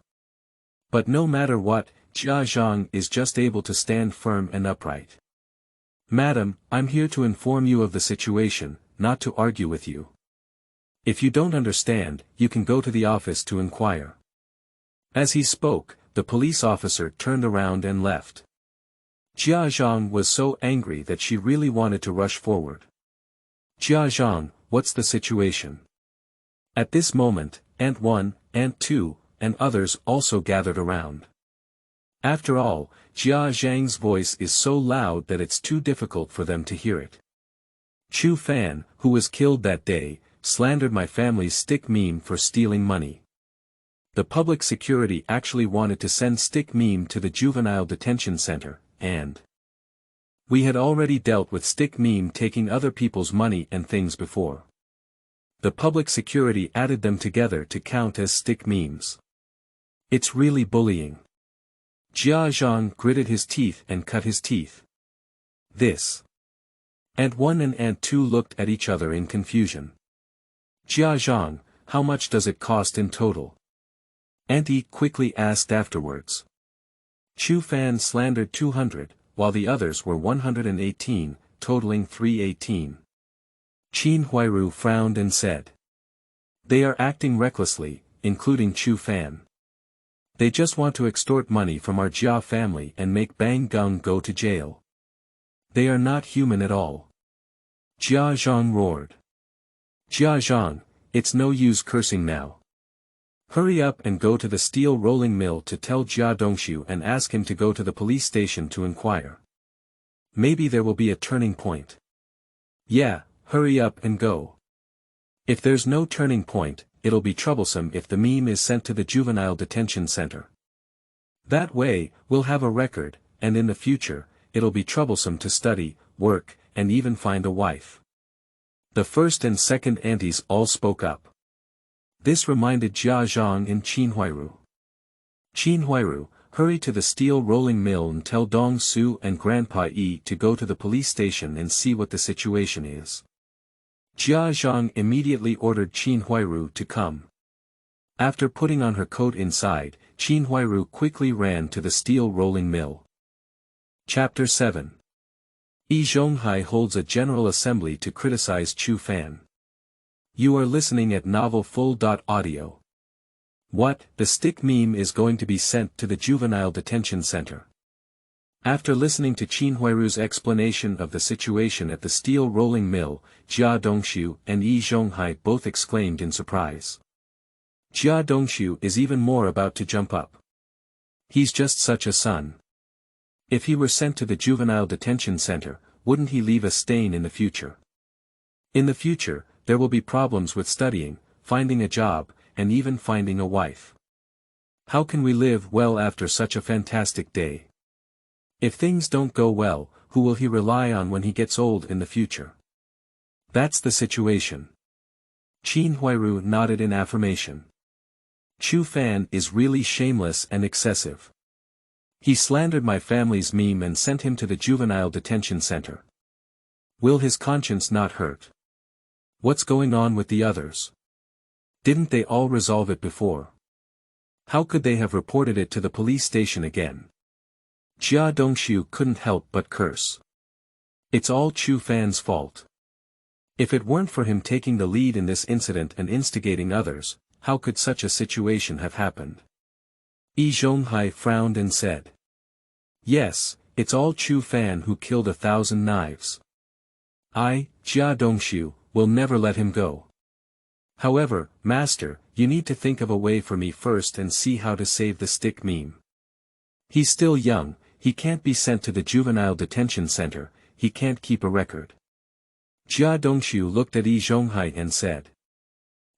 But no matter what, Jia Zhang is just able to stand firm and upright. Madam, I'm here to inform you of the situation, not to argue with you. If you don't understand, you can go to the office to inquire. As he spoke, the police officer turned around and left. Jia Zhang was so angry that she really wanted to rush forward. Jia Zhang, what's the situation? At this moment, Ant 1, Ant 2, and others also gathered around. After all, Jia Zhang's voice is so loud that it's too difficult for them to hear it. Chu Fan, who was killed that day, slandered my family's stick meme for stealing money. The public security actually wanted to send stick meme to the Juvenile Detention Center, and we had already dealt with stick meme taking other people's money and things before. The public security added them together to count as stick memes. It's really bullying. Jia Zhang gritted his teeth and cut his teeth. This. Ant 1 and Ant 2 looked at each other in confusion. Jia Zhang, how much does it cost in total? Ant E quickly asked afterwards. Chu Fan slandered 200, while the others were 118, totaling 318. Qin Huairu frowned and said. They are acting recklessly, including Chu Fan. They just want to extort money from our Jia family and make Bang Geng go to jail. They are not human at all. Jia Zhang roared. Jia Zhang, it's no use cursing now. Hurry up and go to the steel rolling mill to tell Jia Dongxiu and ask him to go to the police station to inquire. Maybe there will be a turning point. Yeah, hurry up and go. If there's no turning point, it'll be troublesome if the meme is sent to the Juvenile Detention Center. That way, we'll have a record, and in the future, it'll be troublesome to study, work, and even find a wife. The first and second aunties all spoke up. This reminded Jia Zhang and Qin Huairu. Qin Huairu, hurry to the steel rolling mill and tell Dong Su and Grandpa Yi to go to the police station and see what the situation is. Jia Zhang immediately ordered Qin Huairu to come. After putting on her coat inside, Qin Huairu quickly ran to the steel rolling mill. Chapter 7. Zhonghai holds a general assembly to criticize Chu Fan. You are listening at novelfull.audio. What? The stick meme is going to be sent to the Juvenile Detention Center. After listening to Qin Huairu's explanation of the situation at the steel rolling mill, Jia Dongxiu and Zhonghai both exclaimed in surprise. Jia Dongxiu is even more about to jump up. He's just such a son. If he were sent to the Juvenile Detention Center, wouldn't he leave a stain in the future? In the future, there will be problems with studying, finding a job, and even finding a wife. How can we live well after such a fantastic day? If things don't go well, who will he rely on when he gets old in the future? That's the situation. Qin Huairu nodded in affirmation. Chu Fan is really shameless and excessive. He slandered my family's meme and sent him to the juvenile detention center. Will his conscience not hurt? What's going on with the others? Didn't they all resolve it before? How could they have reported it to the police station again? Jia Dongxiu couldn't help but curse. It's all Chu Fan's fault. If it weren't for him taking the lead in this incident and instigating others, how could such a situation have happened? Zhonghai frowned and said. Yes, it's all Chu Fan who killed 1,000 knives. I, Jia Dongxiu, will never let him go. However, master, you need to think of a way for me first and see how to save the stick meme. He's still young, he can't be sent to the juvenile detention center, he can't keep a record. Jia Dongxiu looked at Zhonghai and said.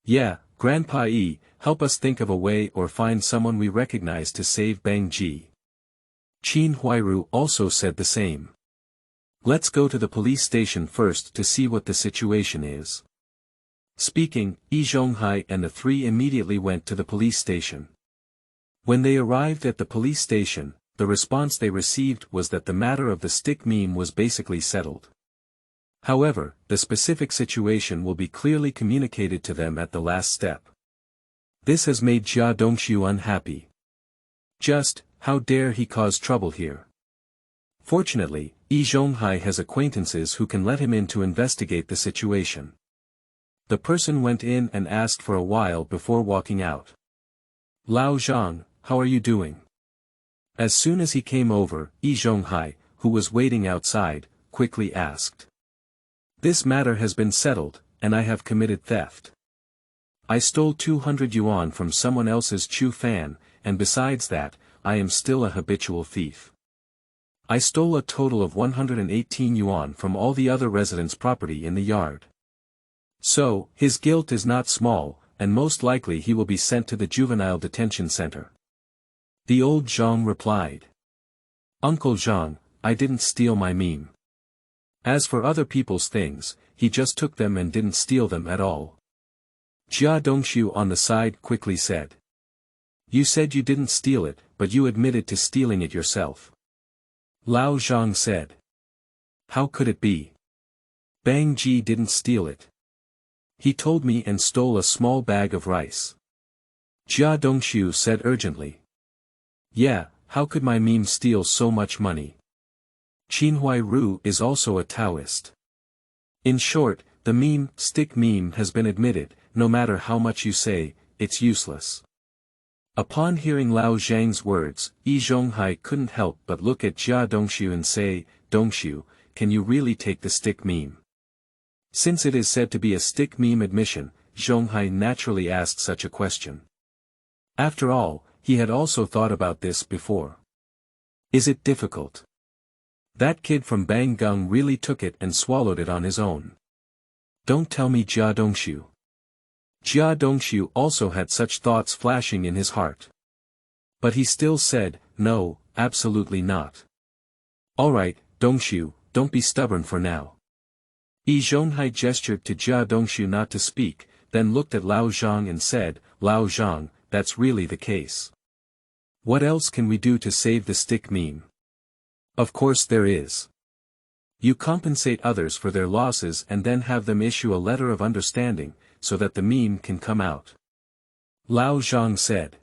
Yeah, Grandpa Yi, help us think of a way or find someone we recognize to save Bang Ji. Qin Huairu also said the same. Let's go to the police station first to see what the situation is. Speaking, Zhonghai and the three immediately went to the police station. When they arrived at the police station, the response they received was that the matter of the stick meme was basically settled. However, the specific situation will be clearly communicated to them at the last step. This has made Jia Dongxiu unhappy. Just, how dare he cause trouble here? Fortunately, Zhonghai has acquaintances who can let him in to investigate the situation. The person went in and asked for a while before walking out. Lao Zhang, how are you doing? As soon as he came over, Zhonghai, who was waiting outside, quickly asked. This matter has been settled, and I have committed theft. I stole 200 yuan from someone else's Chu Fan, and besides that, I am still a habitual thief. I stole a total of 118 yuan from all the other residents' property in the yard. So, his guilt is not small, and most likely he will be sent to the juvenile detention center. The old Zhang replied. Uncle Zhang, I didn't steal my meme. As for other people's things, he just took them and didn't steal them at all. Jia Dongxiu on the side quickly said. You said you didn't steal it, but you admitted to stealing it yourself. Lao Zhang said. How could it be? Bang Ji didn't steal it. He told me and stole a small bag of rice. Jia Dongxiu said urgently. Yeah, how could my meme steal so much money? Qin Huairu is also a Taoist. In short, the meme, stick meme has been admitted, no matter how much you say, it's useless. Upon hearing Lao Zhang's words, Zhonghai couldn't help but look at Jia Dongxiu and say, Dongxiu, can you really take the stick meme? Since it is said to be a stick meme admission, Zhonghai naturally asked such a question. After all, he had also thought about this before. Is it difficult? That kid from Banggung really took it and swallowed it on his own. Don't tell me Jia Dongxiu. Jia Dongxiu also had such thoughts flashing in his heart. But he still said, no, absolutely not. Alright, Dongxiu, don't be stubborn for now. Zhonghai gestured to Jia Dongxiu not to speak, then looked at Lao Zhang and said, Lao Zhang, that's really the case. What else can we do to save the stick meme? Of course there is. You compensate others for their losses and then have them issue a letter of understanding, so that the meme can come out. Lao Zhang said.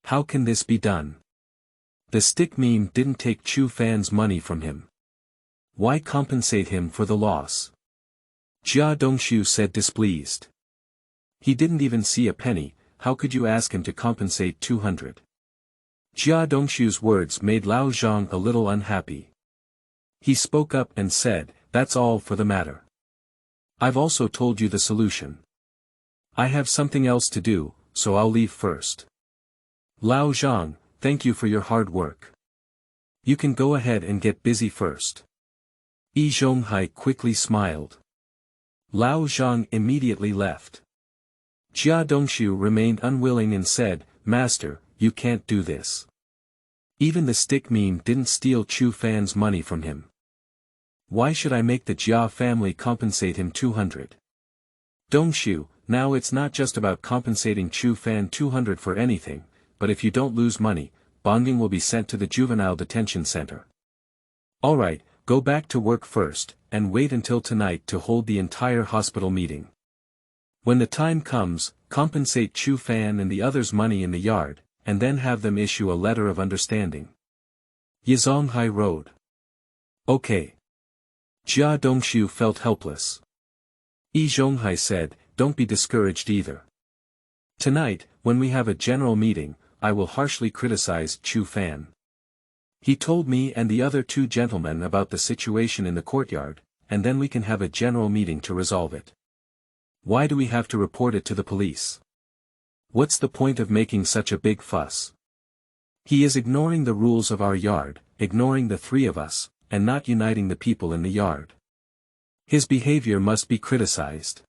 How can this be done? The stick meme didn't take Chu Fan's money from him. Why compensate him for the loss? Jia Dongxiu said displeased. He didn't even see a penny, how could you ask him to compensate 200? Jia Dongxiu's words made Lao Zhang a little unhappy. He spoke up and said, that's all for the matter. I've also told you the solution. I have something else to do, so I'll leave first. Lao Zhang, thank you for your hard work. You can go ahead and get busy first. Zhonghai quickly smiled. Lao Zhang immediately left. Jia Dongxiu remained unwilling and said, Master, you can't do this. Even the stick meme didn't steal Chu Fan's money from him. Why should I make the Jia family compensate him 200? Dongxiu, now it's not just about compensating Chu Fan 200 for anything, but if you don't lose money, Bongyang will be sent to the Juvenile Detention Center. Alright, go back to work first, and wait until tonight to hold the entire hospital meeting. When the time comes, compensate Chu Fan and the others money in the yard, and then have them issue a letter of understanding. Zhonghai Road. Okay. Jia Dongxiu felt helpless. Zhonghai said, don't be discouraged either. Tonight, when we have a general meeting, I will harshly criticize Chu Fan. He told me and the other two gentlemen about the situation in the courtyard, and then we can have a general meeting to resolve it. Why do we have to report it to the police? What's the point of making such a big fuss? He is ignoring the rules of our yard, ignoring the three of us, and not uniting the people in the yard. His behavior must be criticized.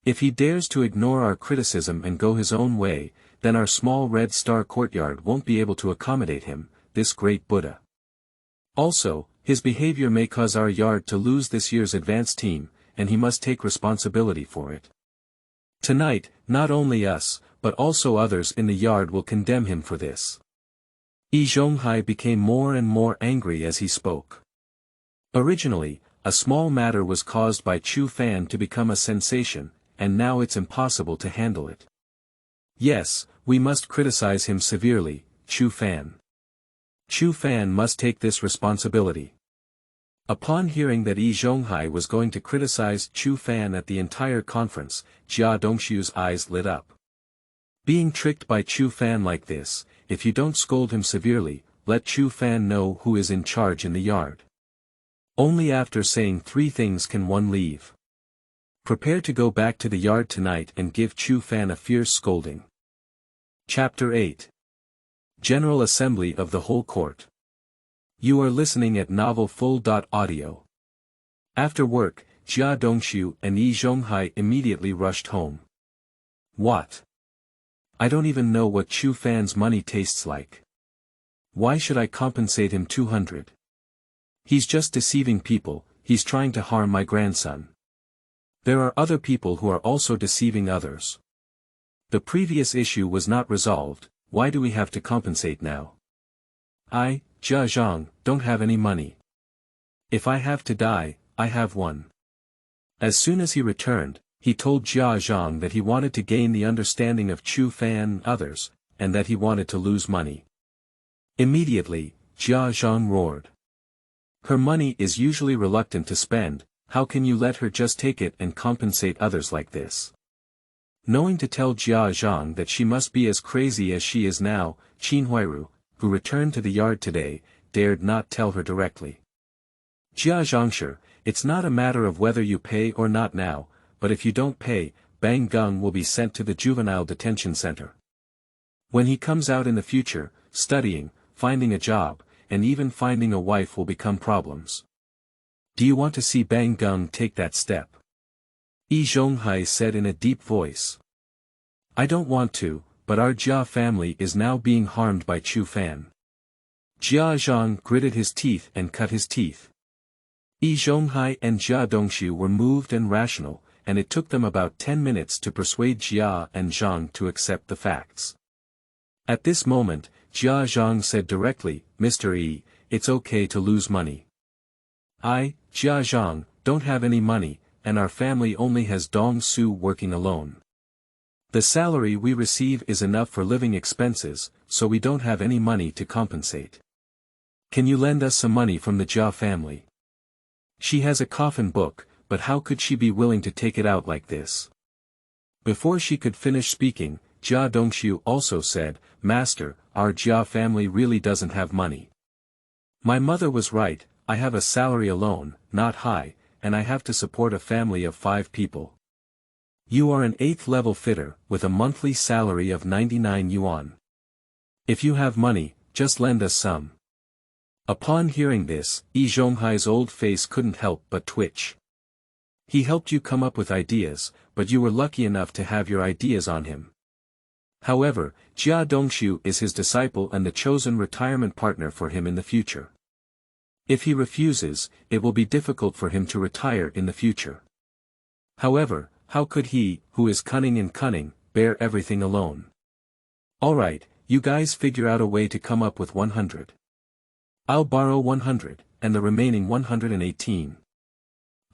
If he dares to ignore our criticism and go his own way, then our small Red Star courtyard won't be able to accommodate him, this great Buddha. Also, his behavior may cause our yard to lose this year's advance team, and he must take responsibility for it. Tonight, not only us, but also others in the yard will condemn him for this. Zhonghai became more and more angry as he spoke. Originally, a small matter was caused by Chu Fan to become a sensation, and now it's impossible to handle it. Yes, we must criticize him severely, Chu Fan. Chu Fan must take this responsibility. Upon hearing that Zhonghai was going to criticize Chu Fan at the entire conference, Jia Dongxiu's eyes lit up. Being tricked by Chu Fan like this, if you don't scold him severely, let Chu Fan know who is in charge in the yard. Only after saying 3 things can one leave. Prepare to go back to the yard tonight and give Chu Fan a fierce scolding. Chapter 8. General Assembly of the Whole Court. You are listening at novelfull.audio. After work, Jia Dongxiu and Zhonghai immediately rushed home. What? I don't even know what Chu Fan's money tastes like. Why should I compensate him 200? He's just deceiving people, he's trying to harm my grandson. There are other people who are also deceiving others. The previous issue was not resolved, why do we have to compensate now? I, Jia Zhang, don't have any money. If I have to die, I have one. As soon as he returned, he told Jia Zhang that he wanted to gain the understanding of Chu Fan and others, and that he wanted to lose money. Immediately, Jia Zhang roared. Her money is usually reluctant to spend, how can you let her just take it and compensate others like this? Knowing to tell Jia Zhang that she must be as crazy as she is now, Qin Huairu, who returned to the yard today, dared not tell her directly. Jia Zhangshi, it's not a matter of whether you pay or not now, but if you don't pay, Bang Gung will be sent to the Juvenile Detention Center. When he comes out in the future, studying, finding a job, and even finding a wife will become problems. Do you want to see Bang Gung take that step? Zhonghai said in a deep voice. I don't want to, but our Jia family is now being harmed by Chu Fan. Jia Zhang gritted his teeth and cut his teeth. Zhonghai and Jia Dongxiu were moved and rational, and it took them about 10 minutes to persuade Jia and Zhang to accept the facts. At this moment, Jia Zhang said directly, Mr. E, it's okay to lose money. I, Jia Zhang, don't have any money, and our family only has Dong Su working alone. The salary we receive is enough for living expenses, so we don't have any money to compensate. Can you lend us some money from the Jia family? She has a coffin book, but how could she be willing to take it out like this? Before she could finish speaking, Jia Dongxiu also said, Master, our Jia family really doesn't have money. My mother was right, I have a salary alone, not high, and I have to support a family of 5 people. You are an 8th level fitter, with a monthly salary of 99 yuan. If you have money, just lend us some. Upon hearing this, Zhonghai's old face couldn't help but twitch. He helped you come up with ideas, but you were lucky enough to have your ideas on him. However, Jia Dongxiu is his disciple and the chosen retirement partner for him in the future. If he refuses, it will be difficult for him to retire in the future. However, how could he, who is cunning and cunning, bear everything alone? Alright, you guys figure out a way to come up with 100. I'll borrow 100, and the remaining 118.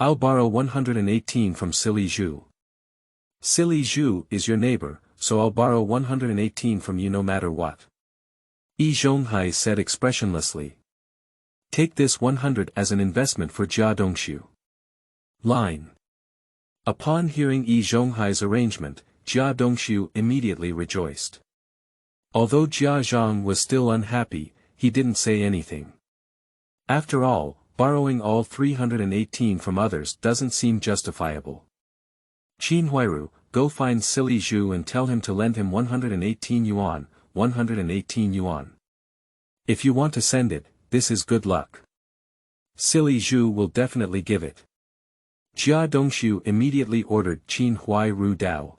I'll borrow 118 from Silly Zhu. Silly Zhu is your neighbor, so I'll borrow 118 from you no matter what. Zhonghai said expressionlessly. Take this 100 as an investment for Jia Dongshu. Line. Upon hearing Zhonghai's arrangement, Jia Dongshu immediately rejoiced. Although Jia Zhang was still unhappy, he didn't say anything. After all, borrowing all 318 from others doesn't seem justifiable. Qinhuairu, go find Silly Zhu and tell him to lend him 118 yuan, 118 yuan. If you want to send it, this is good luck. Silly Zhu will definitely give it. Jia Dongshu immediately ordered Qinhuairu Dao.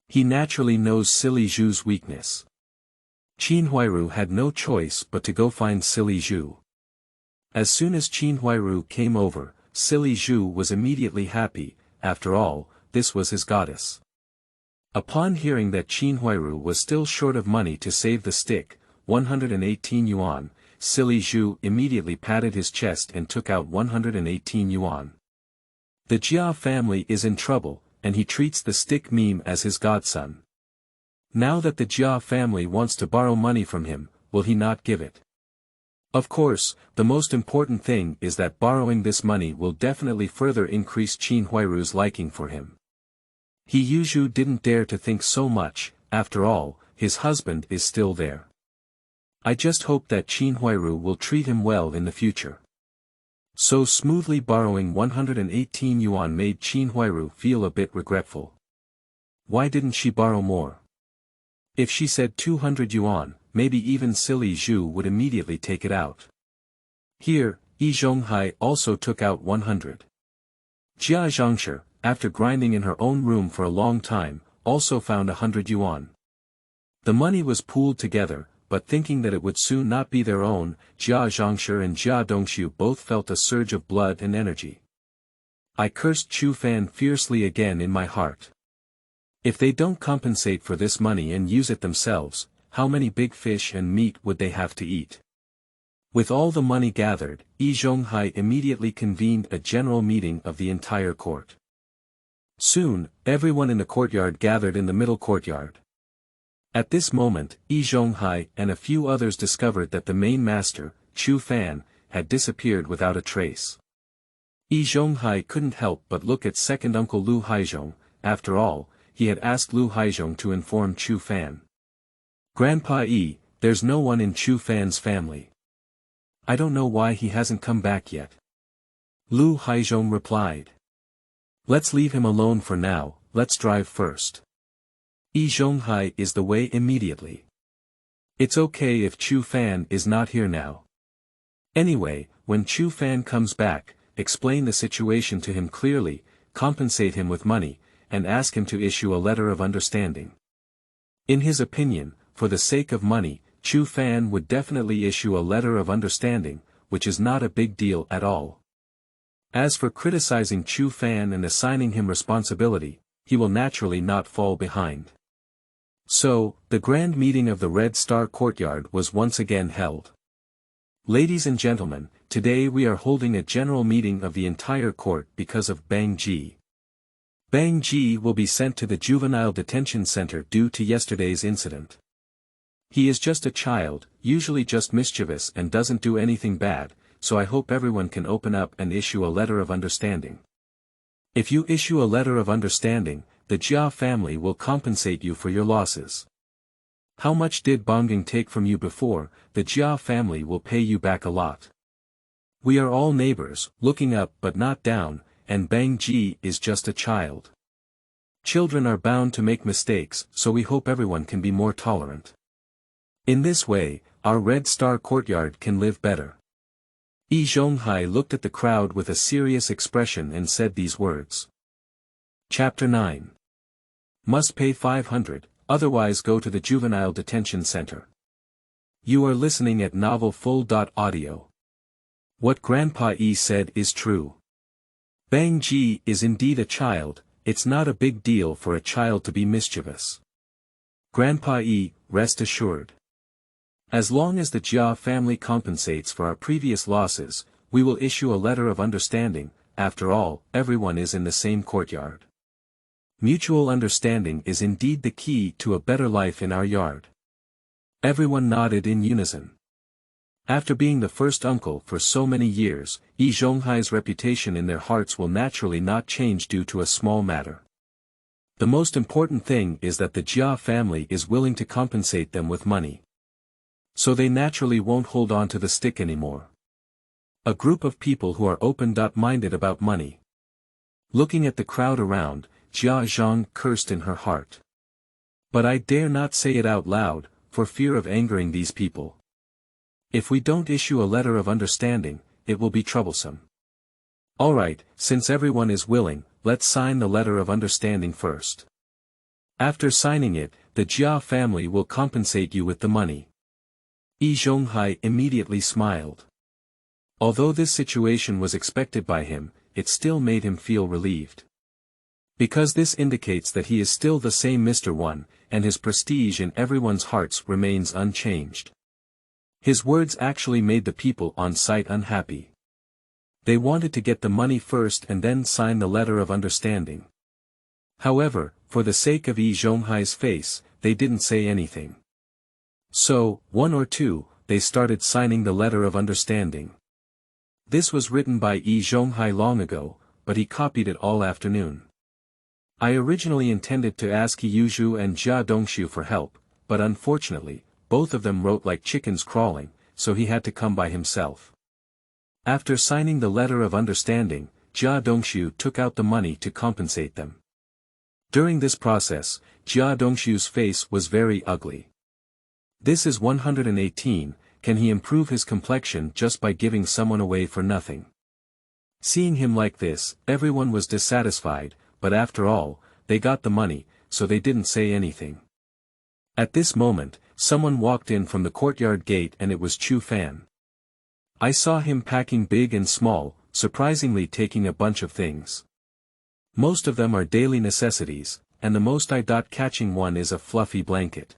He naturally knows Silly Zhu's weakness. Qinhuairu had no choice but to go find Silly Zhu. As soon as Qinhuairu came over, Silly Zhu was immediately happy. After all, this was his goddess. Upon hearing that Qinhuairu was still short of money to save the stick, 118 yuan, Silly Zhu immediately patted his chest and took out 118 yuan. The Jia family is in trouble, and he treats the stick meme as his godson. Now that the Jia family wants to borrow money from him, will he not give it? Of course, the most important thing is that borrowing this money will definitely further increase Qinhuairu's liking for him. He Yuzhu didn't dare to think so much, after all, his husband is still there. I just hope that Qinhuairu will treat him well in the future. So smoothly borrowing 118 yuan made Qinhuairu feel a bit regretful. Why didn't she borrow more? If she said 200 yuan, maybe even Silly Zhu would immediately take it out. Here, Zhonghai also took out 100. Jia Zhangshi, after grinding in her own room for a long time, also found 100 yuan. The money was pooled together, but thinking that it would soon not be their own, Jia Zhangshi and Jia Dongshu both felt a surge of blood and energy. I cursed Chu Fan fiercely again in my heart. If they don't compensate for this money and use it themselves, how many big fish and meat would they have to eat? With all the money gathered, Zhonghai immediately convened a general meeting of the entire court. Soon, everyone in the courtyard gathered in the middle courtyard. At this moment, Zhonghai and a few others discovered that the main master, Chu Fan, had disappeared without a trace. Zhonghai couldn't help but look at second uncle Lu Haizhong. After all, he had asked Lu Haizhong to inform Chu Fan. Grandpa there's no one in Chu Fan's family. I don't know why he hasn't come back yet. Lu Haizhong replied. Let's leave him alone for now, let's drive first. Zhonghai is the way immediately. It's okay if Chu Fan is not here now. Anyway, when Chu Fan comes back, explain the situation to him clearly, compensate him with money, and ask him to issue a letter of understanding. In his opinion, for the sake of money, Chu Fan would definitely issue a letter of understanding, which is not a big deal at all. As for criticizing Chu Fan and assigning him responsibility, he will naturally not fall behind. So, the grand meeting of the Red Star Courtyard was once again held. Ladies and gentlemen, today we are holding a general meeting of the entire court because of Bang Ji. Bang Ji will be sent to the Juvenile Detention Center due to yesterday's incident. He is just a child, usually just mischievous and doesn't do anything bad, so I hope everyone can open up and issue a letter of understanding. If you issue a letter of understanding, the Jia family will compensate you for your losses. How much did Bongging take from you before? The Jia family will pay you back a lot. We are all neighbors, looking up but not down, and Bang Ji is just a child. Children are bound to make mistakes, so we hope everyone can be more tolerant. In this way, our Red Star Courtyard can live better. Zhonghai looked at the crowd with a serious expression and said these words. Chapter 9. Must pay 500, otherwise go to the Juvenile Detention Center. You are listening at novelfull.audio. What Grandpa said is true. Bang Ji is indeed a child, it's not a big deal for a child to be mischievous. Grandpa E, rest assured. As long as the Jia family compensates for our previous losses, we will issue a letter of understanding. After all, everyone is in the same courtyard. Mutual understanding is indeed the key to a better life in our yard. Everyone nodded in unison. After being the first uncle for so many years, Zhonghai's reputation in their hearts will naturally not change due to a small matter. The most important thing is that the Jia family is willing to compensate them with money. So they naturally won't hold on to the stick anymore. A group of people who are open-minded about money. Looking at the crowd around, Zhang cursed in her heart. But I dare not say it out loud, for fear of angering these people. If we don't issue a letter of understanding, it will be troublesome. Alright, since everyone is willing, let's sign the letter of understanding first. After signing it, the Jia family will compensate you with the money. Zhonghai immediately smiled. Although this situation was expected by him, it still made him feel relieved. Because this indicates that he is still the same Mr. One, and his prestige in everyone's hearts remains unchanged. His words actually made the people on site unhappy. They wanted to get the money first and then sign the letter of understanding. However, for the sake of Zhonghai's face, they didn't say anything. So, one or two, they started signing the letter of understanding. This was written by Zhonghai long ago, but he copied it all afternoon. I originally intended to ask Yuzhu and Jia Dongshu for help, but unfortunately, both of them wrote like chickens crawling, so he had to come by himself. After signing the letter of understanding, Jia Dongshu took out the money to compensate them. During this process, Jia Dongshu's face was very ugly. This is 118, can he improve his complexion just by giving someone away for nothing? Seeing him like this, everyone was dissatisfied, but after all, they got the money, so they didn't say anything. At this moment, someone walked in from the courtyard gate and it was Chu Fan. I saw him packing big and small, surprisingly taking a bunch of things. Most of them are daily necessities, and the most eye-catching one is a fluffy blanket.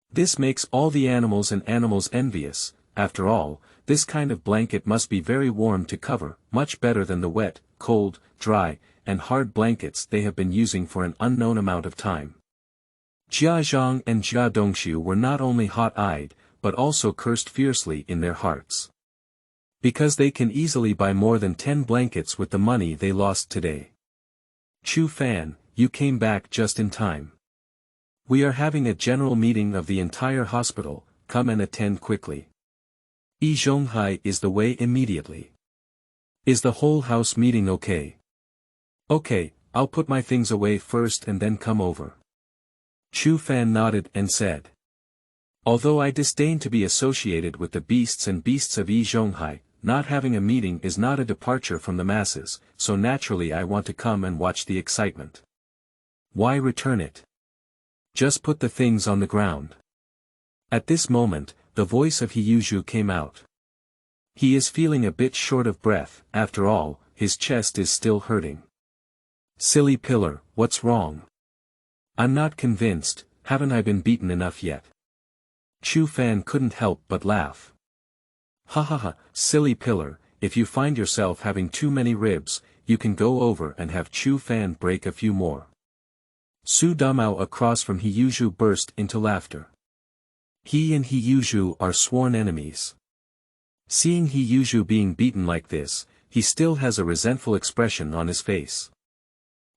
This makes all the animals and animals envious. After all, this kind of blanket must be very warm to cover, much better than the wet, cold, dry, and hard blankets they have been using for an unknown amount of time. Jia Zhang and Jia Dongshu were not only hot-eyed, but also cursed fiercely in their hearts. Because they can easily buy more than 10 blankets with the money they lost today. Chu Fan, you came back just in time. We are having a general meeting of the entire hospital, come and attend quickly. Zhonghai is the way immediately. Is the whole house meeting okay? Okay, I'll put my things away first and then come over. Chu Fan nodded and said. Although I disdain to be associated with the beasts of Zhonghai, not having a meeting is not a departure from the masses, so naturally I want to come and watch the excitement. Why return it? Just put the things on the ground. At this moment, the voice of Yuzhu came out. He is feeling a bit short of breath, after all, his chest is still hurting. Silly pillar, what's wrong? I'm not convinced, haven't I been beaten enough yet? Chu Fan couldn't help but laugh. Ha ha ha, silly pillar, if you find yourself having too many ribs, you can go over and have Chu Fan break a few more. Su Damao across from Yuzhu burst into laughter. He and Yuzhu are sworn enemies. Seeing Yuzhu being beaten like this, he still has a resentful expression on his face.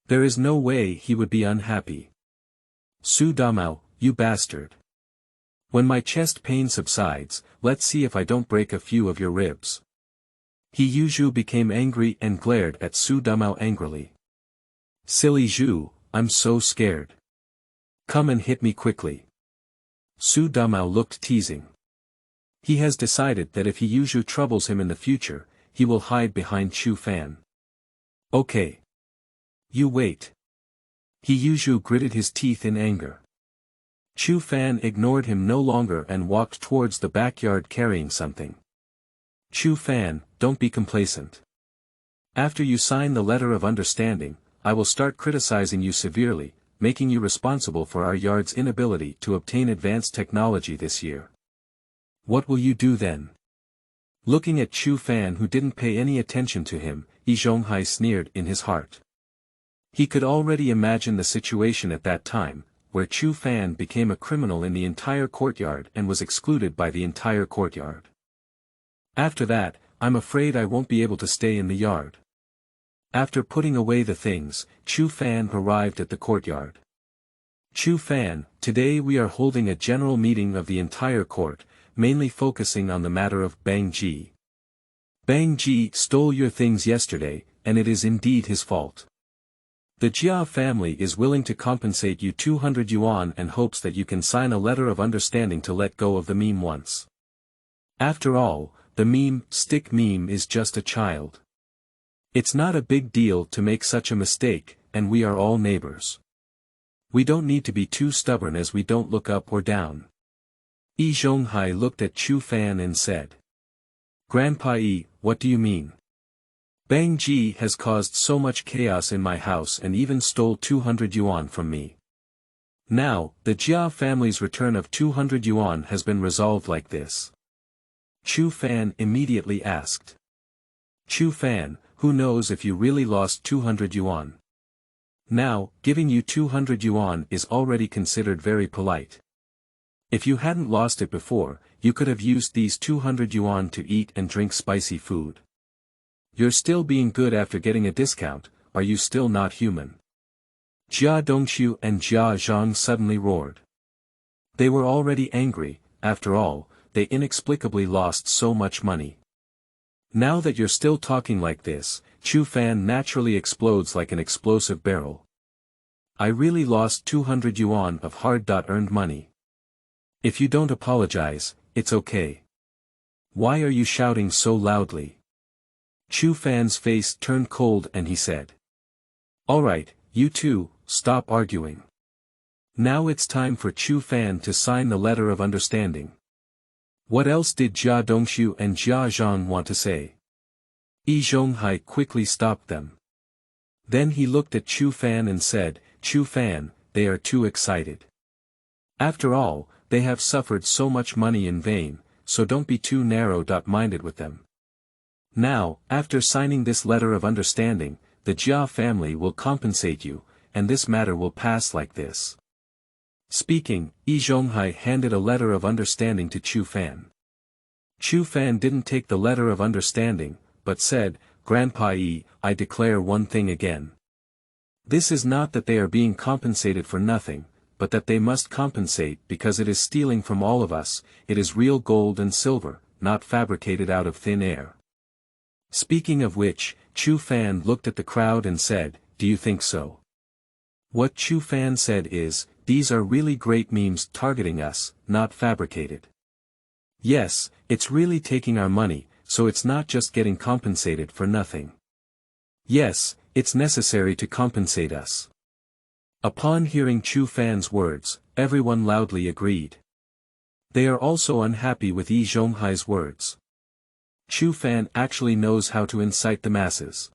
There is no way he would be unhappy. Su Damao, you bastard. When my chest pain subsides, let's see if I don't break a few of your ribs. Yuzhu became angry and glared at Su Damao angrily. Silly Zhu, I'm so scared. Come and hit me quickly. Su Damao looked teasing. He has decided that if Yuzhu troubles him in the future, he will hide behind Chu Fan. Okay. You wait. Yuzhu gritted his teeth in anger. Chu Fan ignored him no longer and walked towards the backyard carrying something. Chu Fan, don't be complacent. After you sign the letter of understanding, I will start criticizing you severely, making you responsible for our yard's inability to obtain advanced technology this year. What will you do then? Looking at Chu Fan, who didn't pay any attention to him, Zhonghai sneered in his heart. He could already imagine the situation at that time, where Chu Fan became a criminal in the entire courtyard and was excluded by the entire courtyard. After that, I'm afraid I won't be able to stay in the yard. After putting away the things, Chu Fan arrived at the courtyard. Chu Fan, today we are holding a general meeting of the entire court, mainly focusing on the matter of Bang Ji. Bang Ji stole your things yesterday, and it is indeed his fault. The Jia family is willing to compensate you 200 yuan and hopes that you can sign a letter of understanding to let go of the meme once. After all, the stick meme is just a child. It's not a big deal to make such a mistake, and we are all neighbors. We don't need to be too stubborn as we don't look up or down. Zhonghai looked at Chu Fan and said. Grandpa what do you mean? Bang Ji has caused so much chaos in my house and even stole 200 yuan from me. Now, the Jia family's return of 200 yuan has been resolved like this. Chu Fan immediately asked. Chu Fan, who knows if you really lost 200 yuan? Now, giving you 200 yuan is already considered very polite. If you hadn't lost it before, you could have used these 200 yuan to eat and drink spicy food. You're still being good after getting a discount, are you still not human? Jia Dongxiu and Jia Zhang suddenly roared. They were already angry, after all, they inexplicably lost so much money. Now that you're still talking like this, Chu Fan naturally explodes like an explosive barrel. I really lost 200 yuan of hard-earned money. If you don't apologize, it's okay. Why are you shouting so loudly? Chu Fan's face turned cold and he said. Alright, you two, stop arguing. Now it's time for Chu Fan to sign the letter of understanding. What else did Jia Dongxiu and Jia Zhang want to say? Zhonghai quickly stopped them. Then he looked at Chu Fan and said, Chu Fan, they are too excited. After all, they have suffered so much money in vain, so don't be too narrow-minded with them. Now, after signing this letter of understanding, the Jia family will compensate you, and this matter will pass like this. Speaking, Zhonghai handed a letter of understanding to Chu Fan. Chu Fan didn't take the letter of understanding, but said, Grandpa I declare one thing again. This is not that they are being compensated for nothing, but that they must compensate because it is stealing from all of us, it is real gold and silver, not fabricated out of thin air. Speaking of which, Chu Fan looked at the crowd and said, do you think so? What Chu Fan said is, these are really great memes targeting us, not fabricated. Yes, it's really taking our money, so it's not just getting compensated for nothing. Yes, it's necessary to compensate us. Upon hearing Chu Fan's words, everyone loudly agreed. They are also unhappy with Zhonghai's words. Chu Fan actually knows how to incite the masses.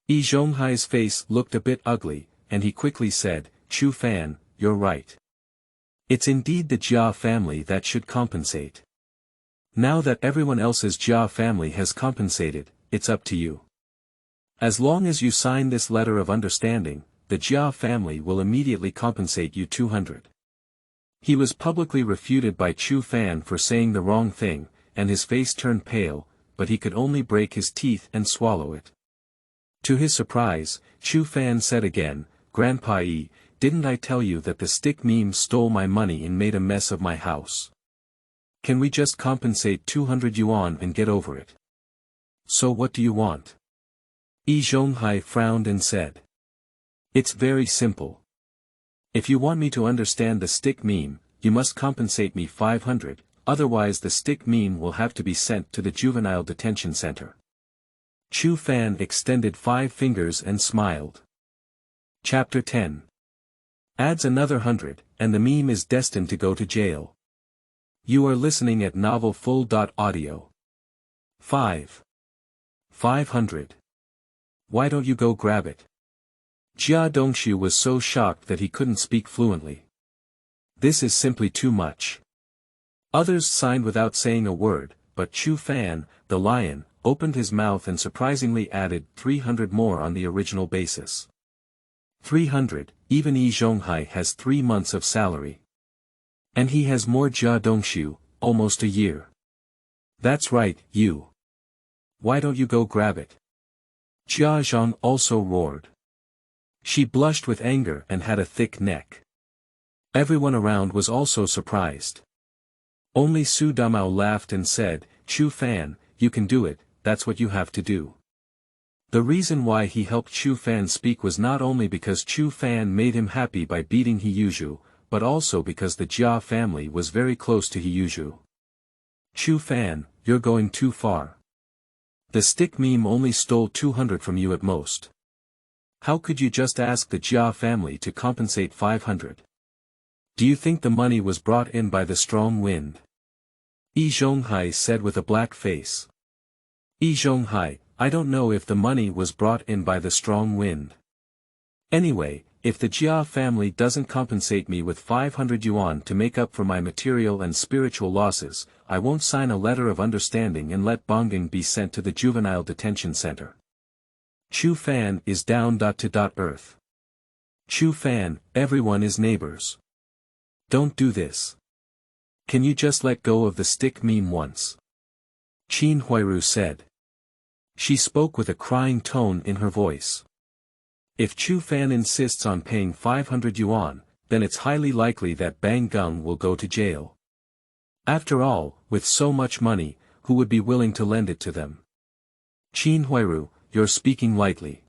Zhonghai's face looked a bit ugly, and he quickly said, Chu Fan, you're right. It's indeed the Jia family that should compensate. Now that everyone else's Jia family has compensated, it's up to you. As long as you sign this letter of understanding, the Jia family will immediately compensate you 200. He was publicly refuted by Chu Fan for saying the wrong thing, and his face turned pale, but he could only break his teeth and swallow it. To his surprise, Chu Fan said again, Grandpa didn't I tell you that the stick meme stole my money and made a mess of my house? Can we just compensate 200 yuan and get over it? So what do you want? Zhonghai frowned and said. It's very simple. If you want me to understand the stick meme, you must compensate me 500, otherwise the stick meme will have to be sent to the Juvenile Detention Center. Chu Fan extended 5 fingers and smiled. Chapter 10. Adds another 100, and the meme is destined to go to jail. You are listening at Novel Full.audio. 500. Why don't you go grab it? Jia Dongxiu was so shocked that he couldn't speak fluently. This is simply too much. Others signed without saying a word, but Chu Fan, the lion, opened his mouth and surprisingly added 300 more on the original basis. 300, even Zhonghai has 3 months of salary. And he has more Jia Dongxiu, almost a year. That's right, you. Why don't you go grab it? Jia Zhang also roared. She blushed with anger and had a thick neck. Everyone around was also surprised. Only Su Damao laughed and said, Chu Fan, you can do it, that's what you have to do. The reason why he helped Chu Fan speak was not only because Chu Fan made him happy by beating Heyuzhu, but also because the Jia family was very close to Heyuzhu. Chu Fan, you're going too far. The stick meme only stole 200 from you at most. How could you just ask the Jia family to compensate 500? Do you think the money was brought in by the strong wind? Zhonghai said with a black face. Zhonghai, I don't know if the money was brought in by the strong wind. Anyway, if the Jia family doesn't compensate me with 500 yuan to make up for my material and spiritual losses, I won't sign a letter of understanding and let Bongging be sent to the Juvenile Detention Center. Chu Fan is down to earth. Chu Fan, everyone is neighbors. Don't do this. Can you just let go of the stick meme once? Qin Huiru said. She spoke with a crying tone in her voice. If Chu Fan insists on paying 500 yuan, then it's highly likely that Bang Gung will go to jail. After all, with so much money, who would be willing to lend it to them? Qin Huiru, you're speaking lightly.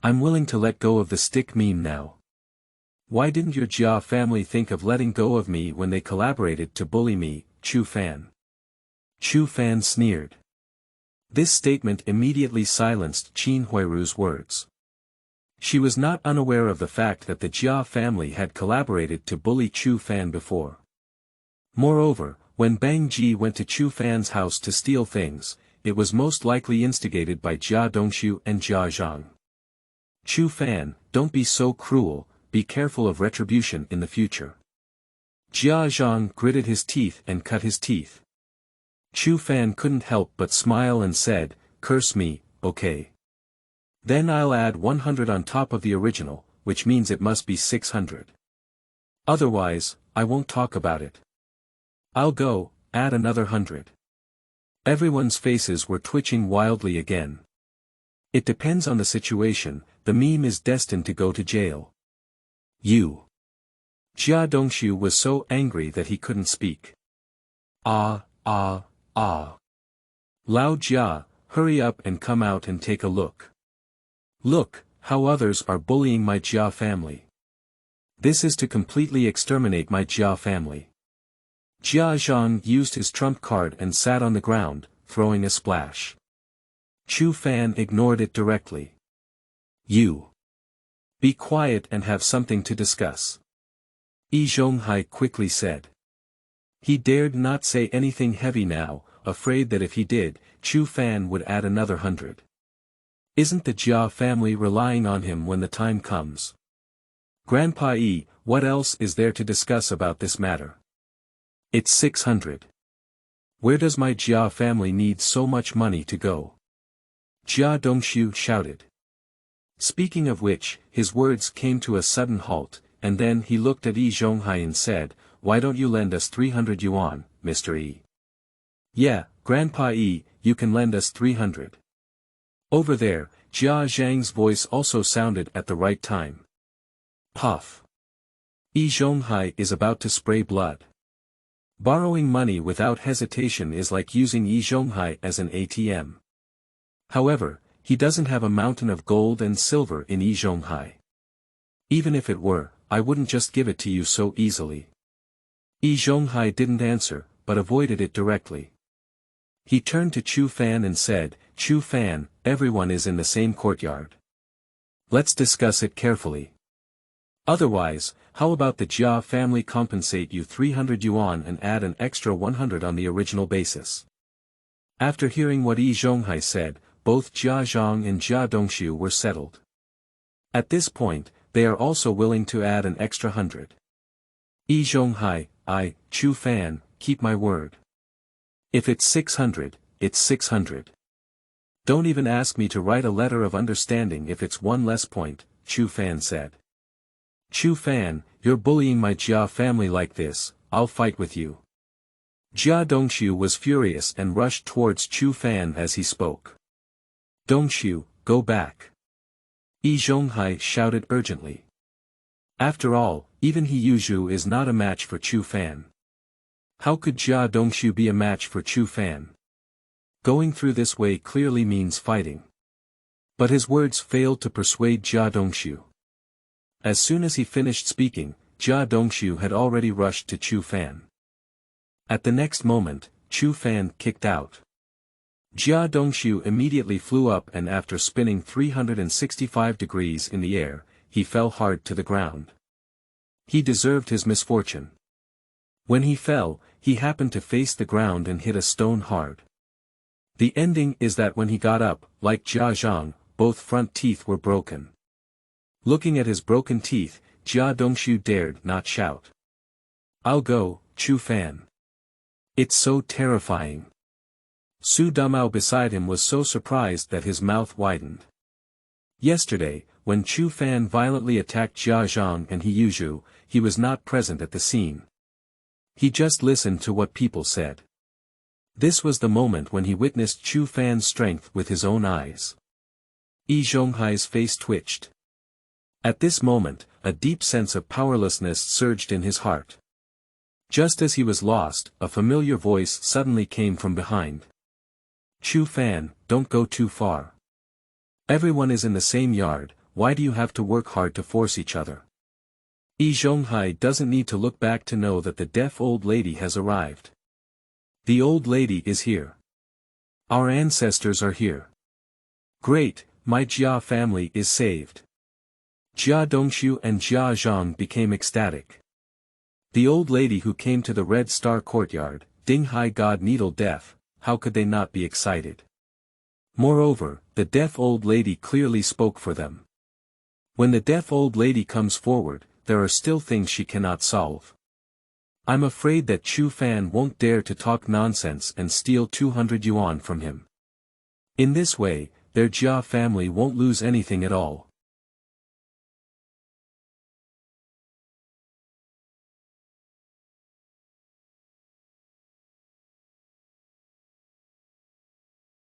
I'm willing to let go of the stick meme now. Why didn't your Jia family think of letting go of me when they collaborated to bully me, Chu Fan? Chu Fan sneered. This statement immediately silenced Qin Huiru's words. She was not unaware of the fact that the Jia family had collaborated to bully Chu Fan before. Moreover, when Bang Ji went to Chu Fan's house to steal things, it was most likely instigated by Jia Dongxiu and Jia Zhang. Chu Fan, don't be so cruel, be careful of retribution in the future. Jia Zhang gritted his teeth and cut his teeth. Chu Fan couldn't help but smile and said, curse me, okay. Then I'll add 100 on top of the original, which means it must be 600. Otherwise, I won't talk about it. I'll go, add another 100. Everyone's faces were twitching wildly again. It depends on the situation, the meme is destined to go to jail. You. Jia Dongxiu was so angry that he couldn't speak. Ah. Lao Jia, hurry up and come out and take a look. Look, how others are bullying my Jia family. This is to completely exterminate my Jia family. Jia Zhang used his trump card and sat on the ground, throwing a splash. Chu Fan ignored it directly. You. Be quiet and have something to discuss. Zhonghai quickly said. He dared not say anything heavy now, afraid that if he did, Chu Fan would add another 100. Isn't the Jia family relying on him when the time comes? Grandpa E, what else is there to discuss about this matter? It's 600. Where does my Jia family need so much money to go? Jia Dongxiu shouted. Speaking of which, his words came to a sudden halt, and then he looked at Zhonghai and said, why don't you lend us 300 yuan, Mr. E? Yeah, Grandpa E, you can lend us 300. Over there, Jia Zhang's voice also sounded at the right time. Puff. Zhonghai is about to spray blood. Borrowing money without hesitation is like using Zhonghai as an ATM. However, he doesn't have a mountain of gold and silver in Zhonghai. Even if it were, I wouldn't just give it to you so easily. Zhonghai didn't answer, but avoided it directly. He turned to Chu Fan and said, Chu Fan, everyone is in the same courtyard. Let's discuss it carefully. Otherwise, how about the Jia family compensate you 300 yuan and add an extra 100 on the original basis? After hearing what Zhonghai said, both Jia Zhang and Jia Dongxiu were settled. At this point, they are also willing to add an extra 100. Zhonghai, Chu Fan, keep my word. If it's 600, it's 600. Don't even ask me to write a letter of understanding if it's one less point, Chu Fan said. Chu Fan, you're bullying my Jia family like this, I'll fight with you. Jia Dongxiu was furious and rushed towards Chu Fan as he spoke. Dongxiu, go back. Zhonghai shouted urgently. After all, even He Yuzhu is not a match for Chu Fan. How could Jia Dongxiu be a match for Chu Fan? Going through this way clearly means fighting. But his words failed to persuade Jia Dongxiu. As soon as he finished speaking, Jia Dongxiu had already rushed to Chu Fan. At the next moment, Chu Fan kicked out. Jia Dongxiu immediately flew up and after spinning 365 degrees in the air, he fell hard to the ground. He deserved his misfortune. When he fell, he happened to face the ground and hit a stone hard. The ending is that when he got up, like Jia Zhang, both front teeth were broken. Looking at his broken teeth, Jia Dongxiu dared not shout. I'll go, Chu Fan. It's so terrifying. Su Dumao beside him was so surprised that his mouth widened. Yesterday, when Chu Fan violently attacked Jia Zhang and He Yuzhu, he was not present at the scene. He just listened to what people said. This was the moment when he witnessed Chu Fan's strength with his own eyes. Zhonghai's face twitched. At this moment, a deep sense of powerlessness surged in his heart. Just as he was lost, a familiar voice suddenly came from behind. Chu Fan, don't go too far. Everyone is in the same yard, why do you have to work hard to force each other? Zhonghai doesn't need to look back to know that the deaf old lady has arrived. The old lady is here. Our ancestors are here. Great, my Jia family is saved. Jia Dongxiu and Jia Zhang became ecstatic. The old lady who came to the Red Star courtyard, Dinghai God Needle Deaf, how could they not be excited? Moreover, the deaf old lady clearly spoke for them. When the deaf old lady comes forward, there are still things she cannot solve. I'm afraid that Chu Fan won't dare to talk nonsense and steal 200 yuan from him. In this way, their Jia family won't lose anything at all.